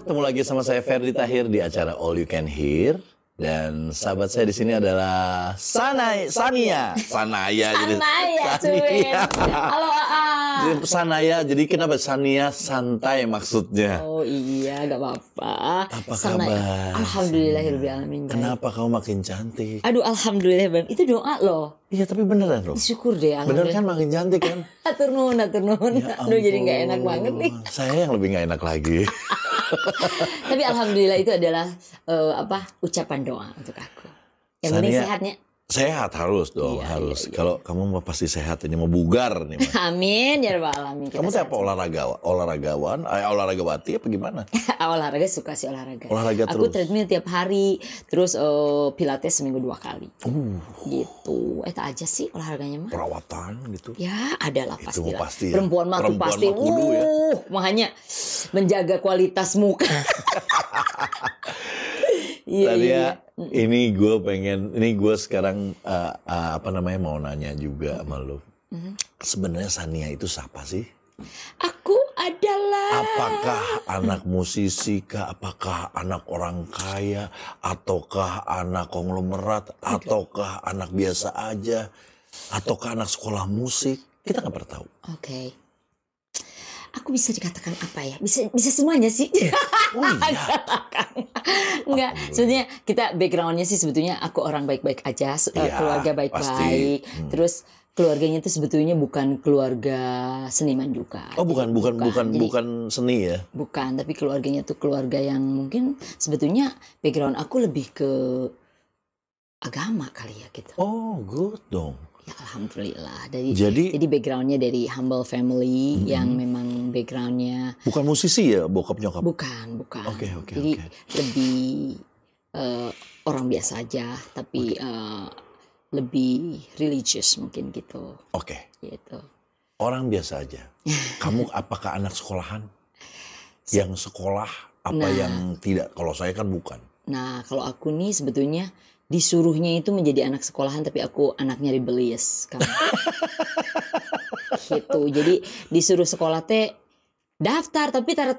ketemu lagi sama saya Ferdy Tahir di acara All You Can Hear. Dan sahabat saya di sini adalah Sanaya. Sanaya, cuy. Halo Sanaya, jadi kenapa Sania santai maksudnya? Oh iya, gak apa-apa. Apa kabar? Alhamdulillahirrahmanirrahim. Kenapa kamu makin cantik? Aduh, alhamdulillah bang. Itu doa loh. Iya, tapi beneran loh. Syukur deh. Bener kan makin cantik kan? Atur nuhun. Ya Aduh, jadi gak enak banget nih. Saya yang lebih gak enak lagi. Tapi alhamdulillah itu adalah ucapan doa untuk aku. Yang penting sehatnya. Sehat harus dong, harus. Kalau kamu mau pasti sehat, ini mau bugar nih. Amin ya rabbal alamin. Kamu tuh apa olahragawan, olahragawati apa gimana? Olahraga, suka sih olahraga. Olahraga terus. Aku treadmill tiap hari, terus pilates seminggu 2 kali. Gitu. Itu aja sih olahraganya mah. Perawatan gitu. Ya, adalah pasti lah. Pasti ya. Perempuan mah tuh pasti. Ya. Makanya menjaga kualitas muka. Iya. Ini gue sekarang mau nanya juga sama lo. Sebenarnya Sania itu siapa sih? Aku adalah. Apakah anak musisi kah? Apakah anak orang kaya? Ataukah anak konglomerat? Ataukah anak biasa aja? Ataukah anak sekolah musik? Kita nggak pernah tahu. Oke. Aku bisa dikatakan apa ya? Bisa semuanya sih. Oh iya. Enggak, sebetulnya kita backgroundnya sih sebetulnya aku orang baik-baik aja, keluarga baik-baik. Terus keluarganya itu sebetulnya bukan keluarga seniman juga. Oh bukan seni ya? Bukan, tapi keluarganya tuh keluarga yang mungkin sebetulnya background aku lebih ke agama kali ya gitu. Oh good dong. Ya alhamdulillah. Jadi backgroundnya dari humble family yang memang backgroundnya. Bukan musisi ya bokap nyokap? Bukan. Oke. Jadi lebih orang biasa aja, tapi lebih religious mungkin gitu. Oke. Gitu. Orang biasa aja. Kamu apakah anak sekolahan? Yang sekolah apa yang tidak? Kalau saya kan bukan. Nah kalau aku nih sebetulnya disuruhnya itu menjadi anak sekolahan, tapi aku anaknya rebellious kan. Gitu. Jadi disuruh sekolah teh daftar tapi tara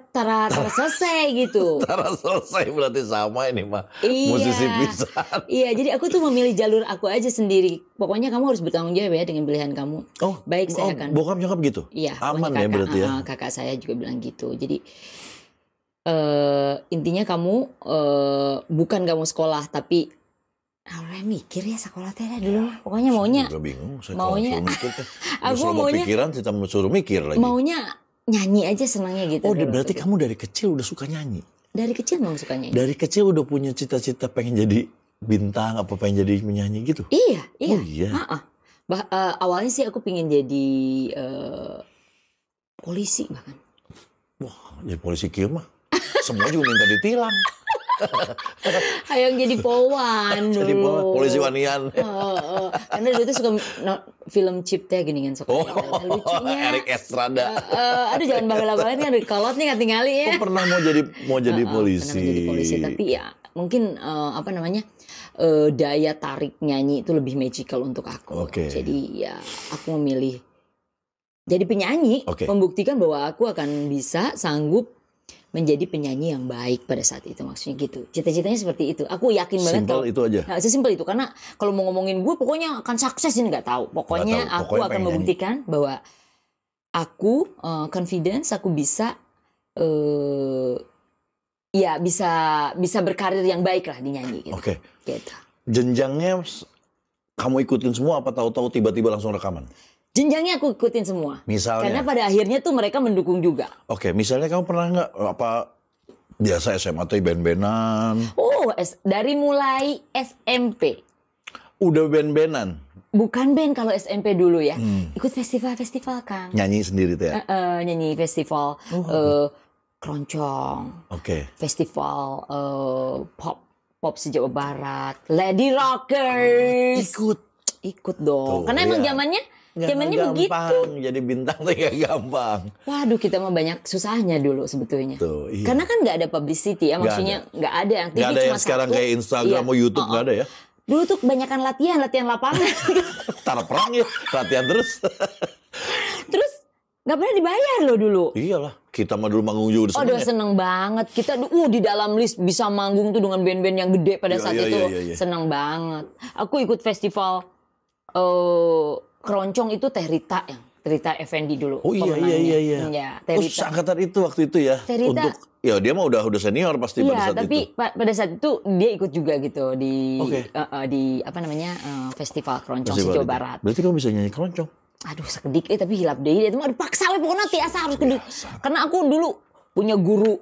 selesai gitu. Tara selesai berarti sama ini mah. Musisi pisan. Iya, jadi aku tuh memilih jalur aku aja sendiri. Pokoknya kamu harus bertanggung jawab ya dengan pilihan kamu. Oh, baik saya akan. Bokap nyokap gitu? Iya. Aman ya berarti ya. Kakak saya juga bilang gitu. Jadi intinya kamu bukan kamu sekolah tapi orang mikir ya sekolah teh dulu mah. Pokoknya maunya. Saya juga bingung. Maunya. Aku maunya. Pikiran kita suruh mikir lagi. Maunya nyanyi aja senangnya gitu. Oh berarti kamu dari kecil udah suka nyanyi? Dari kecil memang suka nyanyi. Dari kecil udah punya cita-cita pengen jadi bintang apa pengen jadi penyanyi gitu? Iya. Oh iya. Awalnya sih aku pengen jadi polisi bahkan. Wah jadi polisi kieu mah. Semua juga minta ditilang. Hayang jadi polwan dulu. Jadi polisi wanian. Karena dulu tuh suka film Cipta gini kan. Lucunya. Erik Estrada. Aduh jangan bangga banget kan. Kolot nih tinggali ya. Aku pernah mau jadi polisi. Pernah jadi polisi. Tapi ya mungkin daya tarik nyanyi itu lebih magical untuk aku. Jadi ya aku memilih jadi penyanyi. Membuktikan bahwa aku akan bisa sanggup menjadi penyanyi yang baik pada saat itu, maksudnya gitu. Cita-citanya seperti itu. Aku yakin banget kalau itu aja. Nah, sesimpel itu karena kalau mau ngomongin gue pokoknya akan sukses ini nggak tahu. Pokoknya aku akan membuktikan bahwa aku confidence aku bisa bisa berkarir yang baik lah di nyanyi gitu. Gitu. Jenjangnya kamu ikutin semua apa tahu-tahu tiba-tiba langsung rekaman? Jenjangnya aku ikutin semua. Misalnya? Karena pada akhirnya tuh mereka mendukung juga. Misalnya kamu pernah nggak biasa SMA atau band-bandan? Oh, dari mulai SMP. Udah band-bandan? Bukan band kalau SMP dulu ya. Ikut festival-festival Kang. Nyanyi sendiri tuh ya? Nyanyi festival keroncong. Festival pop se-Jawa Barat. Lady Rockers. Ikut dong. Karena emang zamannya begitu. Jadi bintang tuh gak gampang. Waduh, kita mah banyak susahnya dulu sebetulnya. Iya. Karena kan nggak ada publicity ya, maksudnya nggak ada yang TV cuma yang sekarang kayak Instagram atau YouTube nggak ada ya. Dulu tuh kebanyakan latihan lapangan. Tara perang ya, latihan terus. Terus nggak pernah dibayar loh dulu. Iyalah. kita mah dulu manggung juga udah seneng banget. Kita di dalam list bisa manggung tuh dengan band-band yang gede pada saat itu. Seneng banget. Aku ikut festival keroncong itu Teh Rita Effendi dulu. Oh iya. Ya, Teh Rita. Seangkatan itu waktu itu ya. Teh Rita, untuk dia mah udah senior pasti pada saat tapi itu. pada saat itu dia ikut juga gitu di apa namanya festival keroncong Jawa Barat. Berarti kamu bisa nyanyi keroncong? Aduh sekedik tapi hilap deh. Itu mah dipaksa we pokoknya tiasa harus kedik. Karena aku dulu punya guru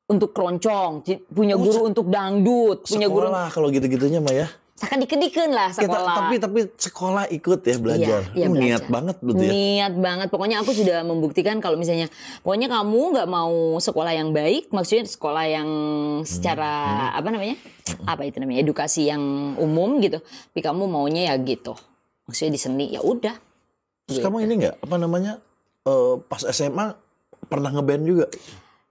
untuk keroncong, punya guru untuk dangdut, punya guru. Sekolah kalau gitu-gitunya mah ya. Sakedikeun lah sekolah. Tapi sekolah ikut ya belajar. Iya, belajar. Niat banget betul ya. Niat banget. Pokoknya aku sudah membuktikan kalau misalnya pokoknya kamu nggak mau sekolah yang baik, maksudnya sekolah yang secara apa namanya? Apa itu namanya? Edukasi yang umum gitu. Tapi kamu maunya ya gitu. Maksudnya di seni ya udah. Terus gitu. kamu ini nggak apa namanya? Pas SMA pernah ngeband juga?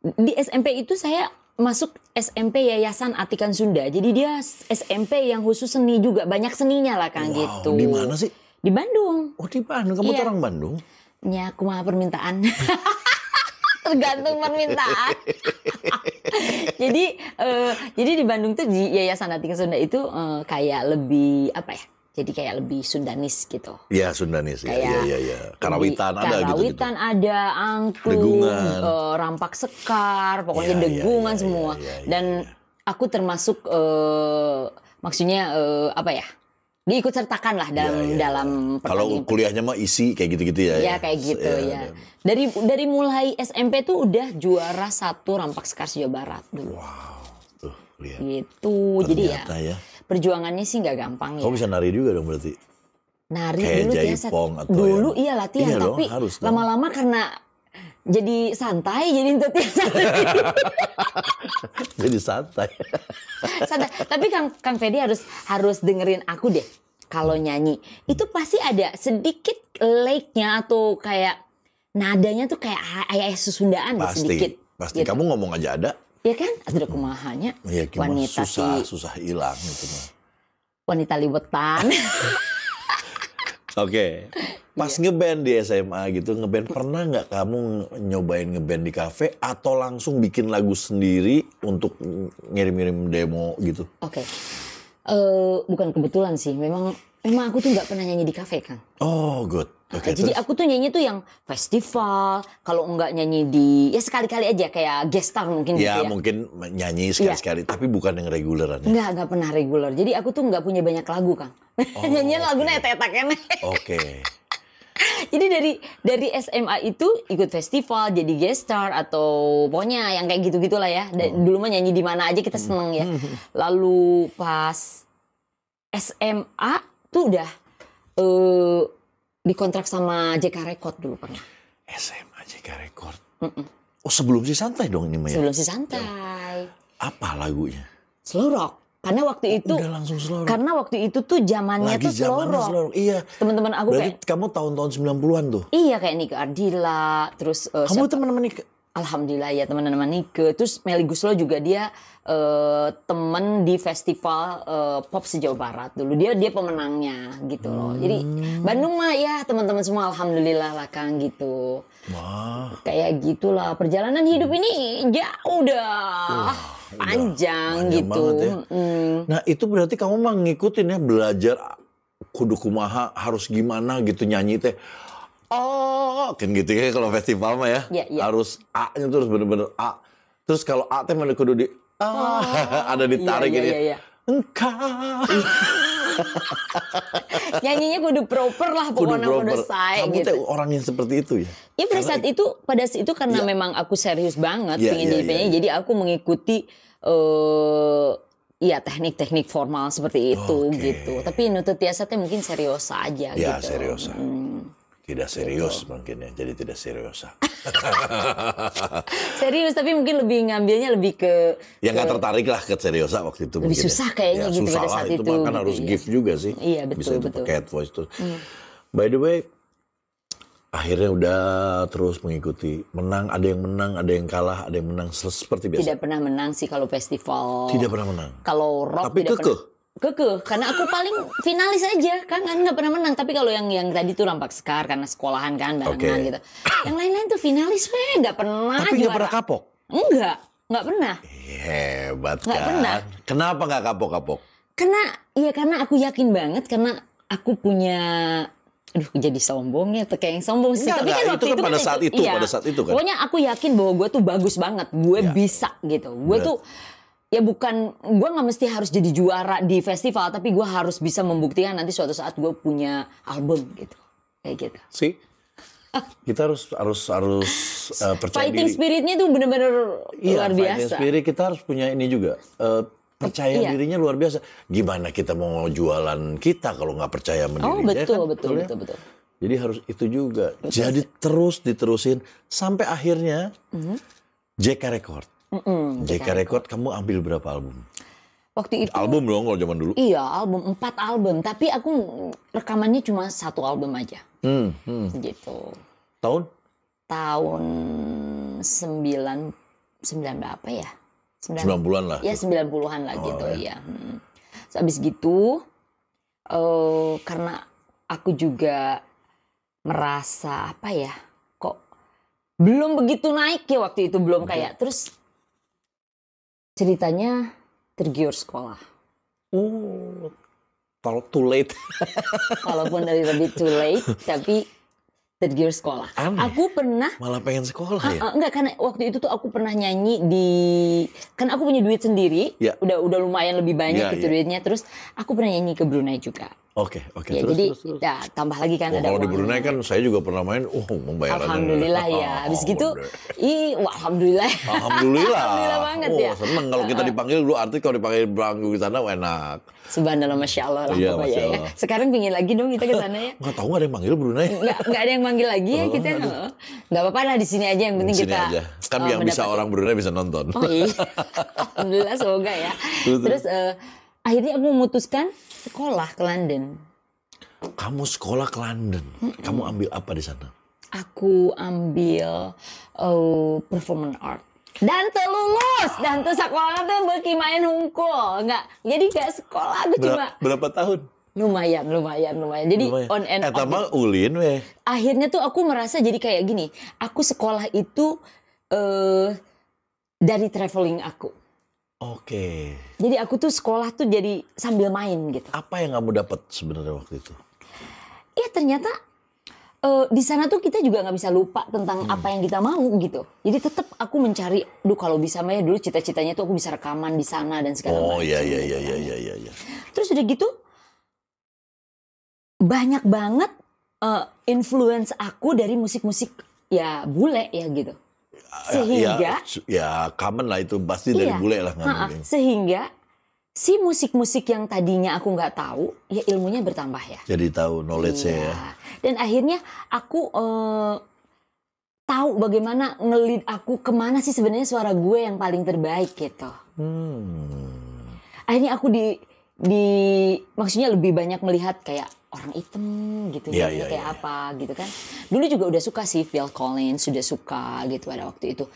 Di SMP itu saya masuk SMP Yayasan Atikan Sunda. Jadi dia SMP yang khusus seni juga. Banyak seninya lah Kang gitu. Di mana sih? Di Bandung. Oh di Bandung. Kamu orang Bandung? Ya kumaha permintaan. Tergantung permintaan. jadi di Bandung tuh di Yayasan Atikan Sunda itu kayak lebih apa ya? Jadi kayak lebih Sundanis gitu. Iya Sundanis. Iya. Karawitan ada gitu. Karawitan ada, angklung, rampak sekar, pokoknya degungan semua. Dan aku termasuk maksudnya apa ya? Diikut sertakan lah dalam kalau kuliahnya mah isi kayak gitu-gitu ya. Iya kayak gitu ya. Dari mulai SMP tuh udah juara 1 rampak sekar Jawa Barat dulu. Wow. Tuh, lihat. Gitu. Jadi ya. Perjuangannya sih nggak gampang ya. Kamu bisa nari juga dong berarti? Nari kayak dulu jaipong atau dulu iya latihan tapi lama-lama karena jadi santai jadi jadi santai. Tapi Kang Fedi harus dengerin aku deh. Kalau nyanyi itu pasti ada sedikit like-nya atau kayak nadanya tuh kayak ayah Sesundaan sedikit. Pasti gitu. Kamu ngomong aja ada. Ya kan, ada kumahanya. Ya, wanita susah hilang gitu mah. Wanita liwetan. Oke. Pas ngeband di SMA gitu, ngeband pernah nggak kamu nyobain ngeband di kafe atau langsung bikin lagu sendiri untuk ngirim-ngirim demo gitu? Oke. Bukan kebetulan sih, memang aku tuh nggak pernah nyanyi di kafe kan. Oh, good. Okay, jadi aku tuh nyanyi tuh yang festival, kalau enggak nyanyi di ya sekali-kali aja kayak guest star mungkin gitu ya. Ya mungkin nyanyi sekali-sekali, tapi bukan yang reguleran ya. Enggak pernah reguler. Jadi aku tuh enggak punya banyak lagu Kang. Nyanyian lagunya eta-eta kene. Oke. Jadi dari SMA itu ikut festival, jadi guest star atau pokoknya yang kayak gitu-gitulah ya. Dulu mah nyanyi di mana aja kita seneng ya. Lalu pas SMA tuh udah dikontrak sama JK Record dulu pernah. SMA JK Record. Oh sebelum Si Santai dong ini Maya? Sebelum Si Santai. Apa lagunya? Slow rock. Karena waktu itu. Udah langsung slow rock. Karena waktu itu tuh zamannya tuh slow rock. Iya. Teman-teman aku berarti kayak. Kamu tahun-tahun 90-an tuh? Iya kayak Nike Ardila. Terus. Kamu teman-teman Nike? Alhamdulillah ya teman-teman Nike. Terus Melly Guslo juga dia temen di festival pop se-Jawa Barat dulu. Dia pemenangnya gitu loh. Jadi Bandung mah ya teman-teman semua alhamdulillah lah Kang gitu. Wah. Kayak gitulah perjalanan hidup ini jauh dah. Panjang gitu. Ya. Nah itu berarti kamu mah ngikutin ya belajar kudu kumaha harus gimana gitu nyanyi teh. Oh, kan gitu ya kalau festival mah ya. Harus A-nya terus bener-bener A. Terus kalau A teh mana kudu di ada ditarik gitu. Iya. Engkau. Nyanyinya kudu proper lah pokoknya kudu say gitu. Kamu teh orang yang seperti itu ya? Ya pada saat itu karena memang aku serius banget pengen jadi penyanyi. Jadi aku mengikuti teknik-teknik formal seperti itu gitu. Tapi nutut biasa teh mungkin serius aja gitu. Ya serius. Tidak serius mungkin ya, jadi tidak seriosa. Serius tapi mungkin ngambilnya lebih ke. Ya nggak tertarik lah ke seriosa waktu itu. Lebih susah kayaknya gitu pada saat itu. Itu kan harus gift juga sih. Iya betul. Bisa pakai voice tuh. By the way, akhirnya udah terus mengikuti. Menang, ada yang menang, ada yang kalah, ada yang menang seperti biasa. Tidak pernah menang sih kalau festival. Tidak pernah menang. Kalau rock tapi tidak kekeh. kekeh karena aku paling finalis aja kan nggak pernah menang. Tapi kalau yang tadi tuh Rampak Sekar karena sekolahan kan barengan gitu. Yang lain-lain tuh finalis nggak pernah. Tapi nggak pernah kapok? Nggak pernah. Hebat kan? Nggak pernah. Kenapa nggak kapok-kapok? Karena aku yakin banget karena aku punya. Aduh, jadi sombongnya tuh kayak yang sombong sih. Tapi kan waktu itu kan pada saat itu, pada saat itu kan. Pokoknya aku yakin bahwa gue tuh bagus banget, gue bisa gitu. Gue tuh ya bukan, gue nggak mesti harus jadi juara di festival, tapi gue harus bisa membuktikan nanti suatu saat gue punya album gitu, kayak gitu. Sih, kita harus percaya fighting diri. spiritnya tuh bener-bener luar biasa. Fighting spirit kita harus punya ini juga. Percaya dirinya luar biasa. Gimana kita mau jualan kita kalau nggak percaya sama dirinya? Betul. Jadi harus itu juga. Jadi terus diterusin sampai akhirnya JK Record. JK Record kamu ambil berapa album? Waktu itu album dong kalau zaman dulu. Iya, 4 album. Tapi aku rekamannya cuma 1 album aja. Gitu. Tahun 9 berapa ya? 90-an lah. Ya 90-an lah gitu ya. So, habis gitu karena aku juga merasa apa ya, kok belum begitu naik ya waktu itu, belum kayak. Terus ceritanya tergiur sekolah. Oh, too late. Walaupun dari lebih too late, tapi tergiur sekolah. Aneh. Aku pernah malah pengen sekolah ya? Enggak, karena waktu itu tuh aku pernah nyanyi kan aku punya duit sendiri, udah lumayan lebih banyak duitnya. Terus aku pernah nyanyi ke Brunei juga. Oke. Ya, jadi ya, tambah lagi kan ada kalau di uangnya. Brunei kan saya juga pernah main, membayarannya. Alhamdulillah ya. Habis gitu, alhamdulillah. Alhamdulillah banget ya. Seneng kalau kita dipanggil dulu, artis kalau dipanggil beranggu di sana enak. Subhanallah, Masya Allah lah pokoknya ya. Sekarang pingin lagi dong kita ke sana ya. Nggak tahu, nggak ada yang manggil Brunei. Nggak ada yang manggil lagi ya kita. Nggak apa-apa lah, di sini aja, yang penting kita. Aja. Kan yang bisa orang Brunei bisa nonton. Oh iya. Alhamdulillah, semoga ya. Terus akhirnya aku memutuskan sekolah ke London. Kamu sekolah ke London. Kamu ambil apa di sana? Aku ambil performance art. Dan lulus, dan sekolah tuh beki main hungkul, jadi nggak sekolah, aku cuma berapa tahun? Lumayan. Jadi on and off. Etama ulin weh. Akhirnya tuh aku merasa jadi kayak gini. Aku sekolah itu dari traveling aku. Oke. Jadi aku tuh sekolah tuh jadi sambil main gitu. Apa yang kamu dapat sebenarnya waktu itu? Ya ternyata di sana tuh kita juga nggak bisa lupa tentang apa yang kita mau gitu. Jadi tetap aku mencari, kalau bisa mah ya dulu cita-citanya tuh aku bisa rekaman di sana dan segala macam. Oh iya. Terus udah gitu banyak banget influence aku dari musik-musik ya bule ya gitu. Sehingga ya common lah itu, pasti dari bule lah ngambilnya. Sehingga si musik-musik yang tadinya aku nggak tahu, ya ilmunya bertambah ya. Jadi tahu knowledge-nya ya. Dan akhirnya aku tahu bagaimana nge-lead aku kemana sih sebenarnya suara gue yang paling terbaik gitu. Akhirnya aku maksudnya lebih banyak melihat kayak orang hitam gitu ya, kayak apa gitu kan. Dulu juga udah suka sih Phil Collins, sudah suka gitu pada waktu itu.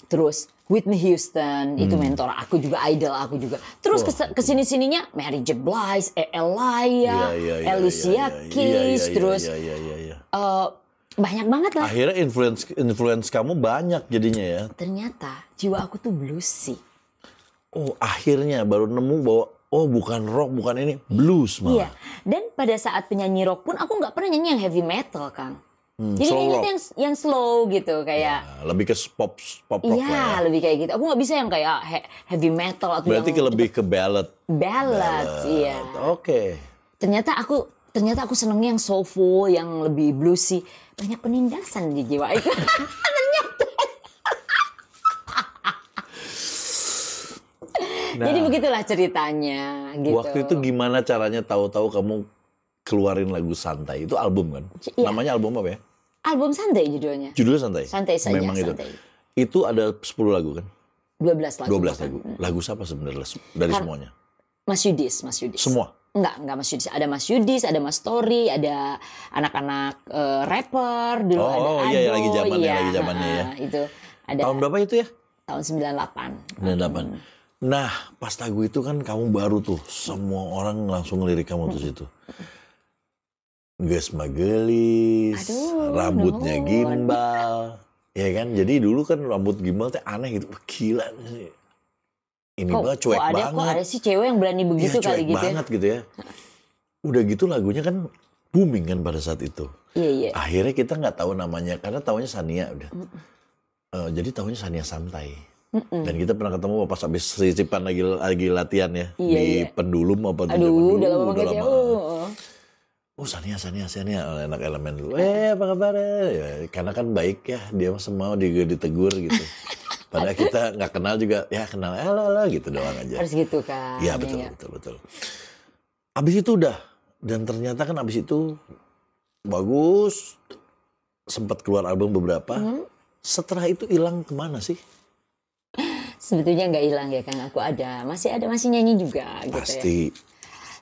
Terus Whitney Houston itu mentor aku juga, idol aku juga. Terus kesini-sininya Mary J. Blige, Elia, Alicia Keys, terus banyak banget lah. Akhirnya influence kamu banyak jadinya ya. Ternyata jiwa aku tuh bluesy. Oh, akhirnya baru nemu bahwa bukan rock, bukan ini, blues malah. Iya. Dan pada saat penyanyi rock pun aku nggak pernah nyanyi yang heavy metal, Kang. Jadi nyanyi yang slow gitu kayak. Ya, lebih ke pop rock lah ya. Iya, lebih kayak gitu. Aku nggak bisa yang kayak heavy metal atau berarti yang lebih ke ballad. Ballad, iya. Oke. Ternyata aku senengnya yang soulful, yang lebih bluesy. Banyak penindasan di jiwa itu. Ternyata. Jadi begitulah ceritanya gitu. Waktu itu gimana caranya tahu-tahu kamu keluarin lagu Santai? Itu album kan? Iya. Namanya album apa ya? Album Santai judulnya. Judulnya Santai? Santai saja, Memang santai. Itu ada 10 lagu kan? 12 lagu. 12 lagu. Lagu siapa sebenarnya dari semuanya? Mas Yudis. Semua? Enggak Mas Yudis. Ada Mas Yudis, ada Mas Story, ada anak-anak rapper dulu, ada Ado. Iya, lagi zamannya ya. Itu ada. Tahun berapa itu ya? Tahun 98. 98. Nah, pas lagu itu kan kamu baru tuh, semua orang langsung ngelirik kamu tuh situ. Geus magelis, rambutnya gimbal, ya kan? Jadi dulu kan rambut gimbal teh aneh gitu, gila nih. Ini mah cuek banget. Kok ada sih cewek yang berani begitu ya, kali gitu banget gitu ya. Udah gitu lagunya kan booming kan pada saat itu. Iya. Akhirnya kita nggak tahu namanya, karena tahunya Sania udah. Jadi tahunya Sania Santai. Dan kita pernah ketemu pas habis sisipan lagi latihan ya. Di Pendulum apa tuh. Aduh, udah lama banget ya. Oh Sania, anak elemen dulu. Apa kabar? Ya, karena kan baik ya, dia semua ditegur gitu. Padahal kita nggak kenal juga, ya kenal, halo gitu doang aja. Harus gitu kan. Iya betul. Abis itu udah, dan ternyata kan abis itu bagus, sempat keluar album beberapa. Setelah itu hilang kemana sih? Sebetulnya nggak hilang ya Kang, aku masih nyanyi juga. Pasti. Gitu ya.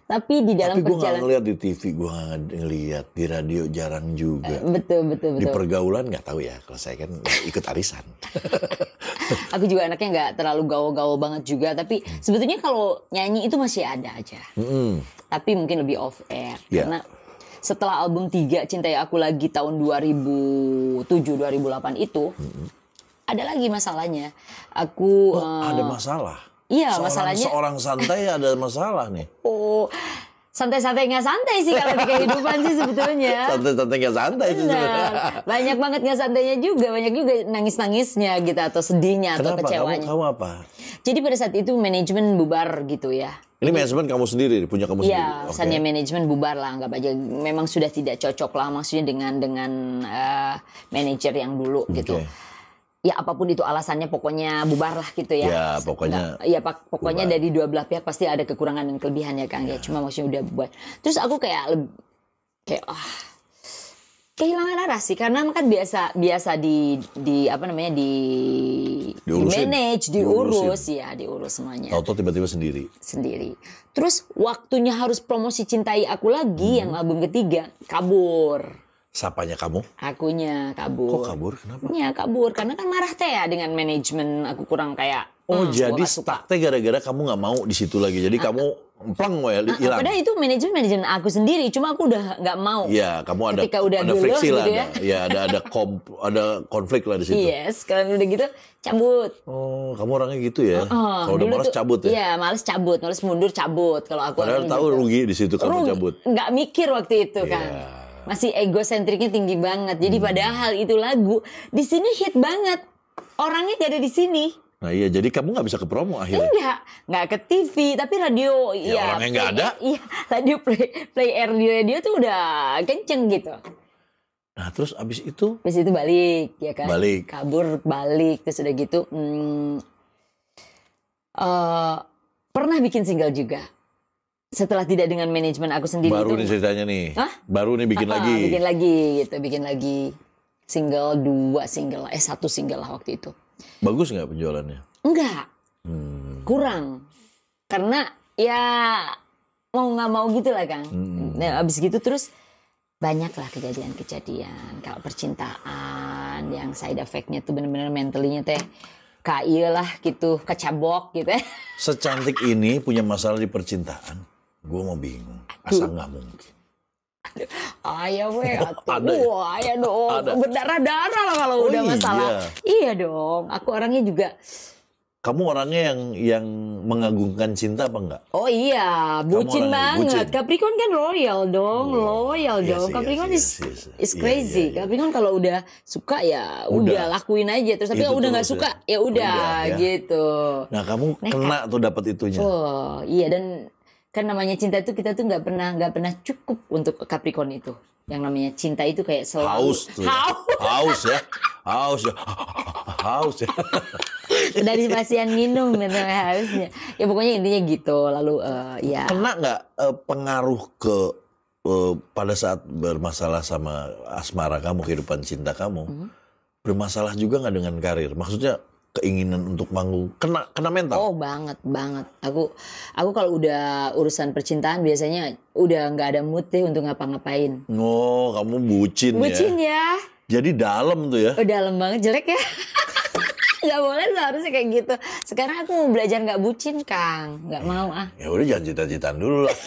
Tapi di dalam gue nggak ngeliat di TV, gue nggak ngeliat di radio, jarang juga. Betul. Di pergaulan nggak tahu ya, kalau saya kan ikut arisan. Aku juga anaknya nggak terlalu gaul-gaul banget juga, tapi sebetulnya kalau nyanyi itu masih ada aja. Tapi mungkin lebih off air, karena setelah album 3 Cintai Aku Lagi tahun 2007-2008 itu, ada lagi masalahnya. Aku ada masalah. Iya, masalahnya seorang santai ada masalah nih. Oh, santai-santai nggak santai sih kalau di kehidupan sih sebetulnya. Santai-santai nggak santai sih sebenarnya. Banyak banget nggak santainya juga, banyak juga nangis-nangisnya gitu atau sedihnya. Kenapa? Atau kecewanya. Kamu apa? Jadi pada saat itu manajemen bubar gitu ya. Ini manajemen kamu sendiri, punya kamu sendiri? Iya, Sania manajemen bubar lah, anggap aja. Memang sudah tidak cocok lah maksudnya dengan manajer yang dulu gitu. Ya apapun itu alasannya, pokoknya bubar lah gitu ya. Ya pokoknya. Pokoknya dari dua belah pihak pasti ada kekurangan dan kelebihan ya Kang. Ya cuma maksudnya udah bubar. Terus aku kayak kehilangan arah sih, karena kan biasa di manage, diurus semuanya. Tahu tiba-tiba sendiri. Terus waktunya harus promosi Cintai Aku Lagi yang album ketiga kabur. Siapanya kamu? Akunya kabur. Kok kabur? Kenapa? Ya kabur karena kan marah teh ya dengan manajemen, aku kurang kayak. Jadi stuck teh gara-gara kamu nggak mau di situ lagi. Jadi kamu pleng hilang. Padahal itu manajemen aku sendiri, cuma aku udah nggak mau. Iya, kamu ada friksi lah, gitu ya. Ya ada konflik lah di situ. Yes, kalau udah gitu cabut. Oh, kamu orangnya gitu ya? Kalau udah malas cabut ya? Iya, malas mundur cabut. Kalau aku. Padahal tahu gitu. Rugi di situ kamu cabut. Nggak mikir waktu itu kan. Masih egosentriknya tinggi banget. Jadi padahal itu lagu di sini hit banget. Orangnya gak ada di sini. Nah iya, jadi kamu nggak bisa ke promo akhirnya. Nggak ke TV, tapi radio ya orangnya nggak ada. Iya, radio play radio tuh udah kenceng gitu. Nah terus abis itu balik ya kan. Kabur balik terus udah gitu. Pernah bikin single juga. Setelah tidak dengan manajemen aku sendiri. Baru nih ceritanya nih. Hah? Baru nih bikin lagi. Bikin lagi single, 1 single lah waktu itu. Bagus nggak penjualannya? Enggak. Kurang. Karena ya mau nggak mau gitu lah Kang. Nah, abis gitu terus banyak lah kejadian-kejadian. Kalau percintaan yang side effect-nya tuh bener-bener mentally-nya teh kayak lah gitu, kecabok gitu. Secantik ini punya masalah di percintaan. Gue mau bingung, asal nggak mungkin. Ayah ayah dong, berdarah-darah lah kalau udah masalah. Iya dong, aku orangnya juga. Kamu orangnya yang mengagungkan cinta apa enggak? Oh iya, bucin banget. Capricorn kan royal dong. Capricorn is crazy. Capricorn kalau udah suka ya udah lakuin aja. Terus tapi udah nggak suka ya udah gitu. Nah kamu kena tuh dapat itunya. Oh iya, dan kan namanya cinta itu kita tuh nggak pernah cukup untuk Capricorn itu. Yang namanya cinta itu kayak selalu haus ya. Dari pasien minum hausnya. Ya pokoknya intinya gitu. Lalu ya. Kena nggak pengaruh ke pada saat bermasalah sama asmara kamu, kehidupan cinta kamu, bermasalah juga nggak dengan karir? Maksudnya keinginan untuk manggung kena mental? Oh banget. Aku kalau udah urusan percintaan biasanya udah nggak ada mood deh untuk ngapa-ngapain. Oh kamu bucin ya? Bucin ya. Jadi dalam tuh ya? Dalam banget, jelek ya. Nggak boleh seharusnya kayak gitu. Sekarang aku mau belajar nggak bucin, Kang. Nggak mau ah. Ya udah jangan cita-citaan dulu lah.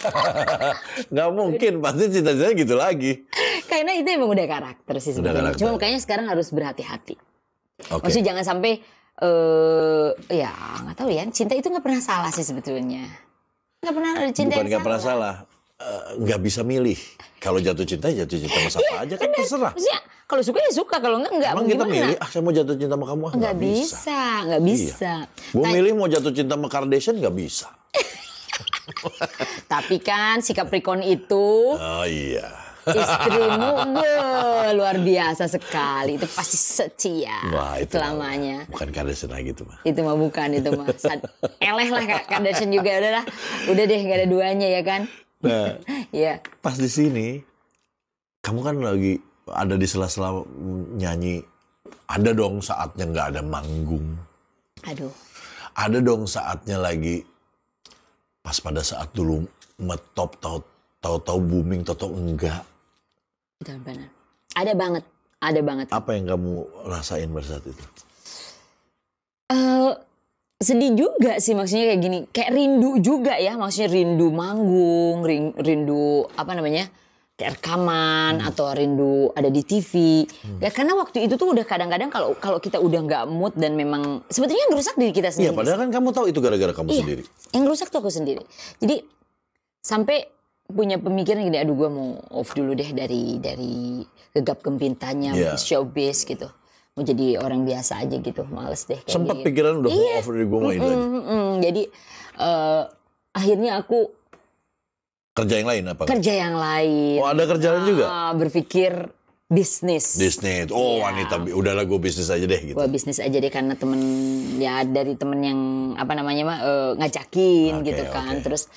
Nggak mungkin, pasti cita-citanya gitu lagi. Karena itu emang udah karakter sih sebenarnya. Cuma makanya sekarang harus berhati-hati. Maksudnya jangan sampai ya nggak tahu ya. Cinta itu nggak pernah salah sih sebetulnya. Nggak pernah ada cinta. Bukan nggak pernah salah. Nggak bisa milih. Kalau jatuh cinta sama siapa aja kan terserah. Maksudnya kalau suka ya suka, kalau enggak emang kita milih, saya mau jatuh cinta sama kamu. Nggak bisa. Iya. Gue milih mau jatuh cinta sama Kardashian nggak bisa. Tapi kan si Capricorn itu, oh iya, istrimu luar biasa sekali. Itu pasti setia. Wah, itu selamanya. Bukan Kardashian lagi itu mah. Itu mah bukan, itu mah eleh lah Kardashian juga. Udah deh nggak ada duanya ya kan. Nah, ya. Pas di sini, kamu kan lagi ada di sela-sela nyanyi. Ada dong saatnya nggak ada manggung. Aduh. Ada dong saatnya lagi pas pada saat dulu metop, tahu-tahu booming, tahu-tahu enggak. Benar. Ada banget. Apa yang kamu rasain pada saat itu? Sedih juga sih, maksudnya kayak gini, kayak rindu juga ya, maksudnya rindu manggung, rindu apa namanya, kayak rekaman atau rindu ada di TV. Ya karena waktu itu tuh udah kadang-kadang kalau kita udah nggak mood dan memang sebetulnya yang rusak diri kita sendiri. Iya, padahal kan kamu tahu itu gara-gara kamu sendiri. Yang rusak tuh aku sendiri. Jadi sampai punya pemikiran gini, aduh gue mau off dulu deh dari gegap gempintanya showbiz gitu. Mau jadi orang biasa aja gitu, males deh. Sempat pikiran udah mau off dari gue mau itu aja. Jadi akhirnya aku kerja yang lain apa? Kerja yang lain. Oh, ada kerjaan juga? Berpikir bisnis. Oh, wanita. Udahlah gue bisnis aja deh gitu. Gue bisnis aja deh karena dari temen yang apa namanya ngajakin gitu kan. Terus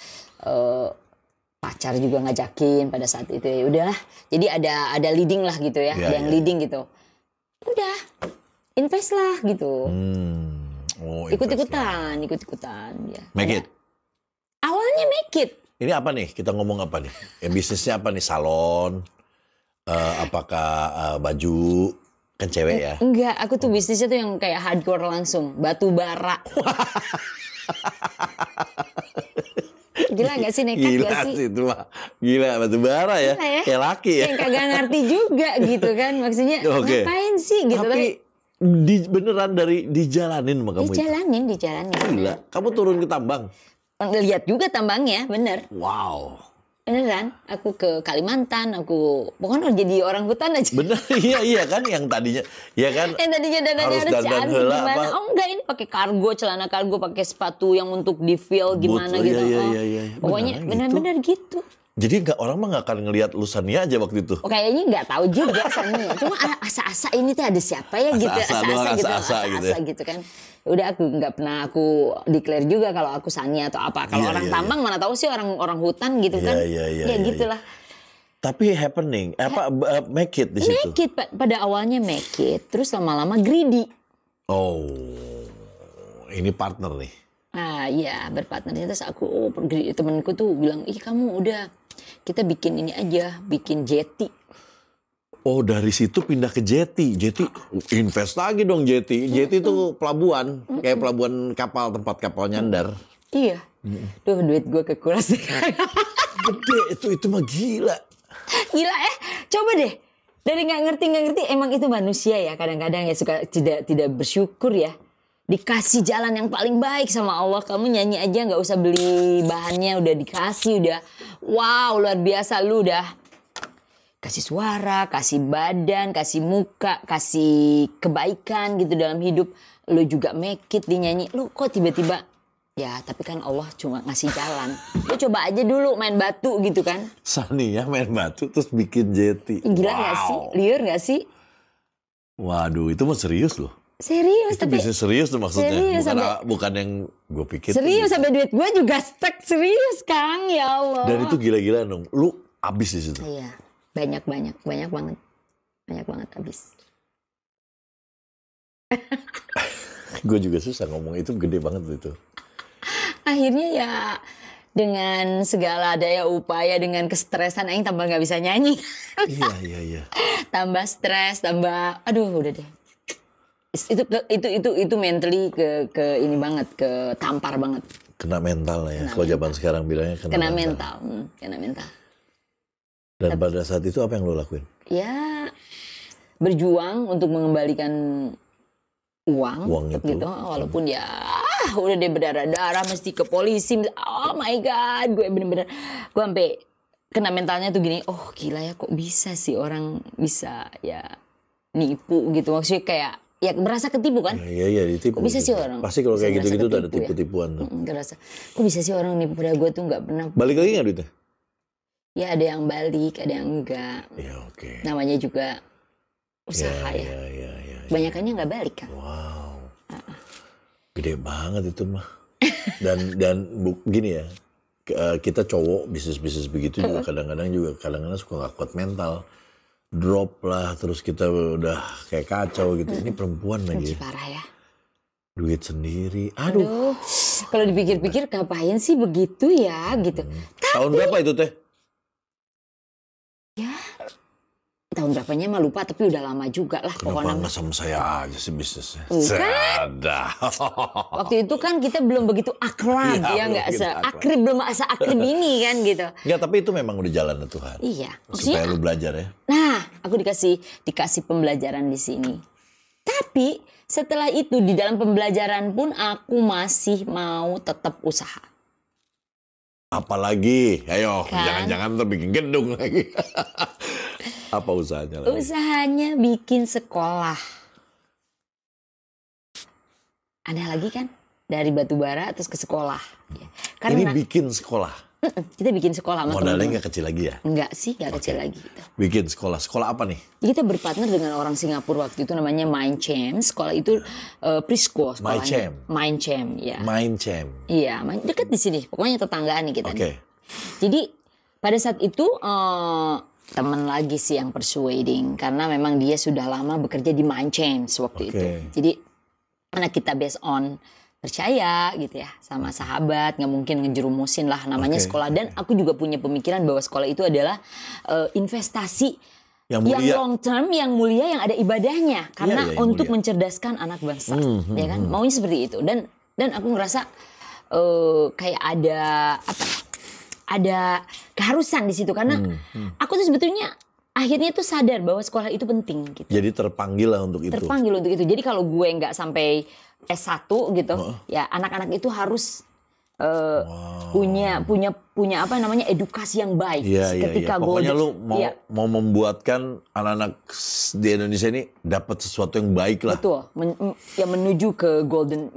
pacar juga ngajakin pada saat itu. Ya udahlah. Jadi ada leading lah gitu ya. Ada yang leading gitu. Udah, invest lah gitu. Ikut-ikutan ya. Make it. Awalnya make it. Ini apa nih? Kita ngomong apa nih? Bisnisnya apa nih? Salon? Apakah baju? Kan cewek ya? Enggak, aku tuh bisnisnya tuh yang kayak hardcore langsung. Batu bara. Gila gak sih, nekat gila gak sih? Itu mah. Gila, batu bara ya? Kayak laki ya? Yang kagak ngerti juga gitu kan. Maksudnya ngapain sih gitu. Tapi beneran dijalanin sama kamu dijalanin. Gila, kamu turun ke tambang? Lihat juga tambangnya, bener. Wow. Beneran, aku ke Kalimantan, pokoknya jadi orang hutan aja. Bener, iya kan, yang tadinya, ya kan. Yang tadinya dananya harus cantik gimana? Oh enggak, ini pakai celana kargo, pakai sepatu yang untuk di feel gimana gitu. Iya. Pokoknya benar-benar gitu. Jadi orang mah nggak akan ngelihat lu Sania aja waktu itu. Kayaknya nggak tahu juga Sania. Cuma asa-asa ini tuh ada siapa ya gitu. Asa-asa gitu kan. Udah aku nggak pernah aku declare juga kalau aku Sania atau apa. Kalau orang tambang mana tahu sih orang hutan gitu kan. Ya gitulah. Tapi happening, make it di situ. Make it, pada awalnya make it, terus lama-lama greedy. Oh, ini partner nih. Ah iya, berpartner. Terus aku temenku tuh bilang, ih kamu udah, kita bikin ini aja, bikin jetty. Oh, dari situ pindah ke jetty. Jetty invest lagi dong jetty. Jetty itu pelabuhan, kayak pelabuhan kapal, tempat kapal nyandar. Iya. Tuh duit gue kekuras. Gede itu mah gila. Gila coba deh. Dari nggak ngerti, emang itu manusia ya. Kadang-kadang ya suka tidak bersyukur ya. Dikasih jalan yang paling baik sama Allah. Kamu nyanyi aja nggak usah beli bahannya, udah dikasih, udah wow luar biasa. Lu udah kasih suara, kasih badan, kasih muka, kasih kebaikan gitu dalam hidup. Lu juga make it dinyanyi. Lu kok tiba-tiba ya tapi kan Allah cuma ngasih jalan. Lu coba aja dulu main batu gitu kan. Sania main batu terus bikin jetty. Gila gak sih? Liar gak sih? Waduh, itu mah serius loh. Serius, itu tapi bisnis serius tuh maksudnya. Serius, bukan yang gue pikir. Serius, sampai duit gue juga stuck. Serius, Kang. Ya Allah. Dan itu gila-gila dong. Lu abis di situ. Iya, banyak banget. Banyak banget abis. Gue juga susah ngomong, itu gede banget itu. Akhirnya ya dengan segala daya upaya, dengan kestresan, Aing tambah nggak bisa nyanyi. Iya. Tambah stres, tambah, aduh udah deh. Itu mentally ke ini banget, ke tampar banget. Kena mental lah ya. Kalau zaman sekarang bilangnya kena mental. Kena mental. Dan pada saat itu apa yang lo lakuin? Ya berjuang untuk mengembalikan uang itu gitu, walaupun ya udah dia berdarah-darah mesti ke polisi. Oh my god, gue bener-bener gue sampai kena mentalnya tuh gini, oh gila ya, kok bisa sih orang bisa ya nipu gitu, maksudnya kayak ya merasa ketipu kan? Iya ditipu. Kok bisa sih orang? Pasti kalau kayak gitu-gitu udah ada tipu-tipuan tuh. Ngerasa, kok bisa sih orang nipu? Pada gue tuh nggak pernah. Balik lagi nggak duitnya? Ya ada yang balik, ada yang enggak. Ya oke. Namanya juga usaha ya. Banyakannya nggak balik kan? Wow. Gede banget itu mah. Dan gini ya, kita cowok bisnis begitu juga kadang-kadang suka nggak kuat mental. Drop lah, terus kita udah kayak kacau gitu. Ini perempuan lagi. Parah ya. Duit sendiri. Aduh. Kalau dipikir-pikir ngapain sih begitu ya gitu. Tahun berapa itu teh? Ya. Tahun berapanya mah lupa, tapi udah lama juga lah. Kenapa pokoknya nggak sama saya aja sih bisnisnya? Ada. Waktu itu kan kita belum begitu akrab ya nggak seakrab, belum seakrab ini kan gitu. Nggak, tapi itu memang udah jalan Tuhan. Iya. Supaya lu belajar ya. Nah, aku dikasih pembelajaran di sini. Tapi setelah itu di dalam pembelajaran pun aku masih mau tetap usaha. Apalagi, ayo jangan-jangan ntar bikin gedung lagi. Apa usahanya lagi? Usahanya bikin sekolah. Ada lagi kan? Dari batubara terus ke sekolah. Karena ini bikin sekolah? Kita bikin sekolah. Modalnya nggak kecil lagi ya? Enggak sih, nggak kecil lagi. Gitu. Bikin sekolah. Sekolah apa nih? Kita berpartner dengan orang Singapura waktu itu namanya Mindchamp. Sekolah itu preschool sekolahnya. Mindchamp, ya. Mindchamp. Iya, dekat di sini. Pokoknya tetanggaan nih kita. Oke. Jadi pada saat itu teman lagi sih yang persuading, karena memang dia sudah lama bekerja di Mindchamp waktu itu. Jadi anak kita based on percaya gitu ya, sama sahabat, nggak mungkin ngejerumusin lah namanya sekolah. Dan aku juga punya pemikiran bahwa sekolah itu adalah investasi yang long term, yang mulia, yang ada ibadahnya, karena untuk mencerdaskan anak bangsa, ya kan? Maunya seperti itu. Dan aku ngerasa kayak ada keharusan di situ, karena aku tuh sebetulnya akhirnya tuh sadar bahwa sekolah itu penting gitu. Jadi terpanggil lah untuk itu. Terpanggil untuk itu. Jadi kalau gue nggak sampai S1 gitu, ya anak-anak itu harus punya apa namanya edukasi yang baik. Ketika pokoknya lu mau membuatkan anak-anak di Indonesia ini dapat sesuatu yang baik lah. Betul. Menuju ke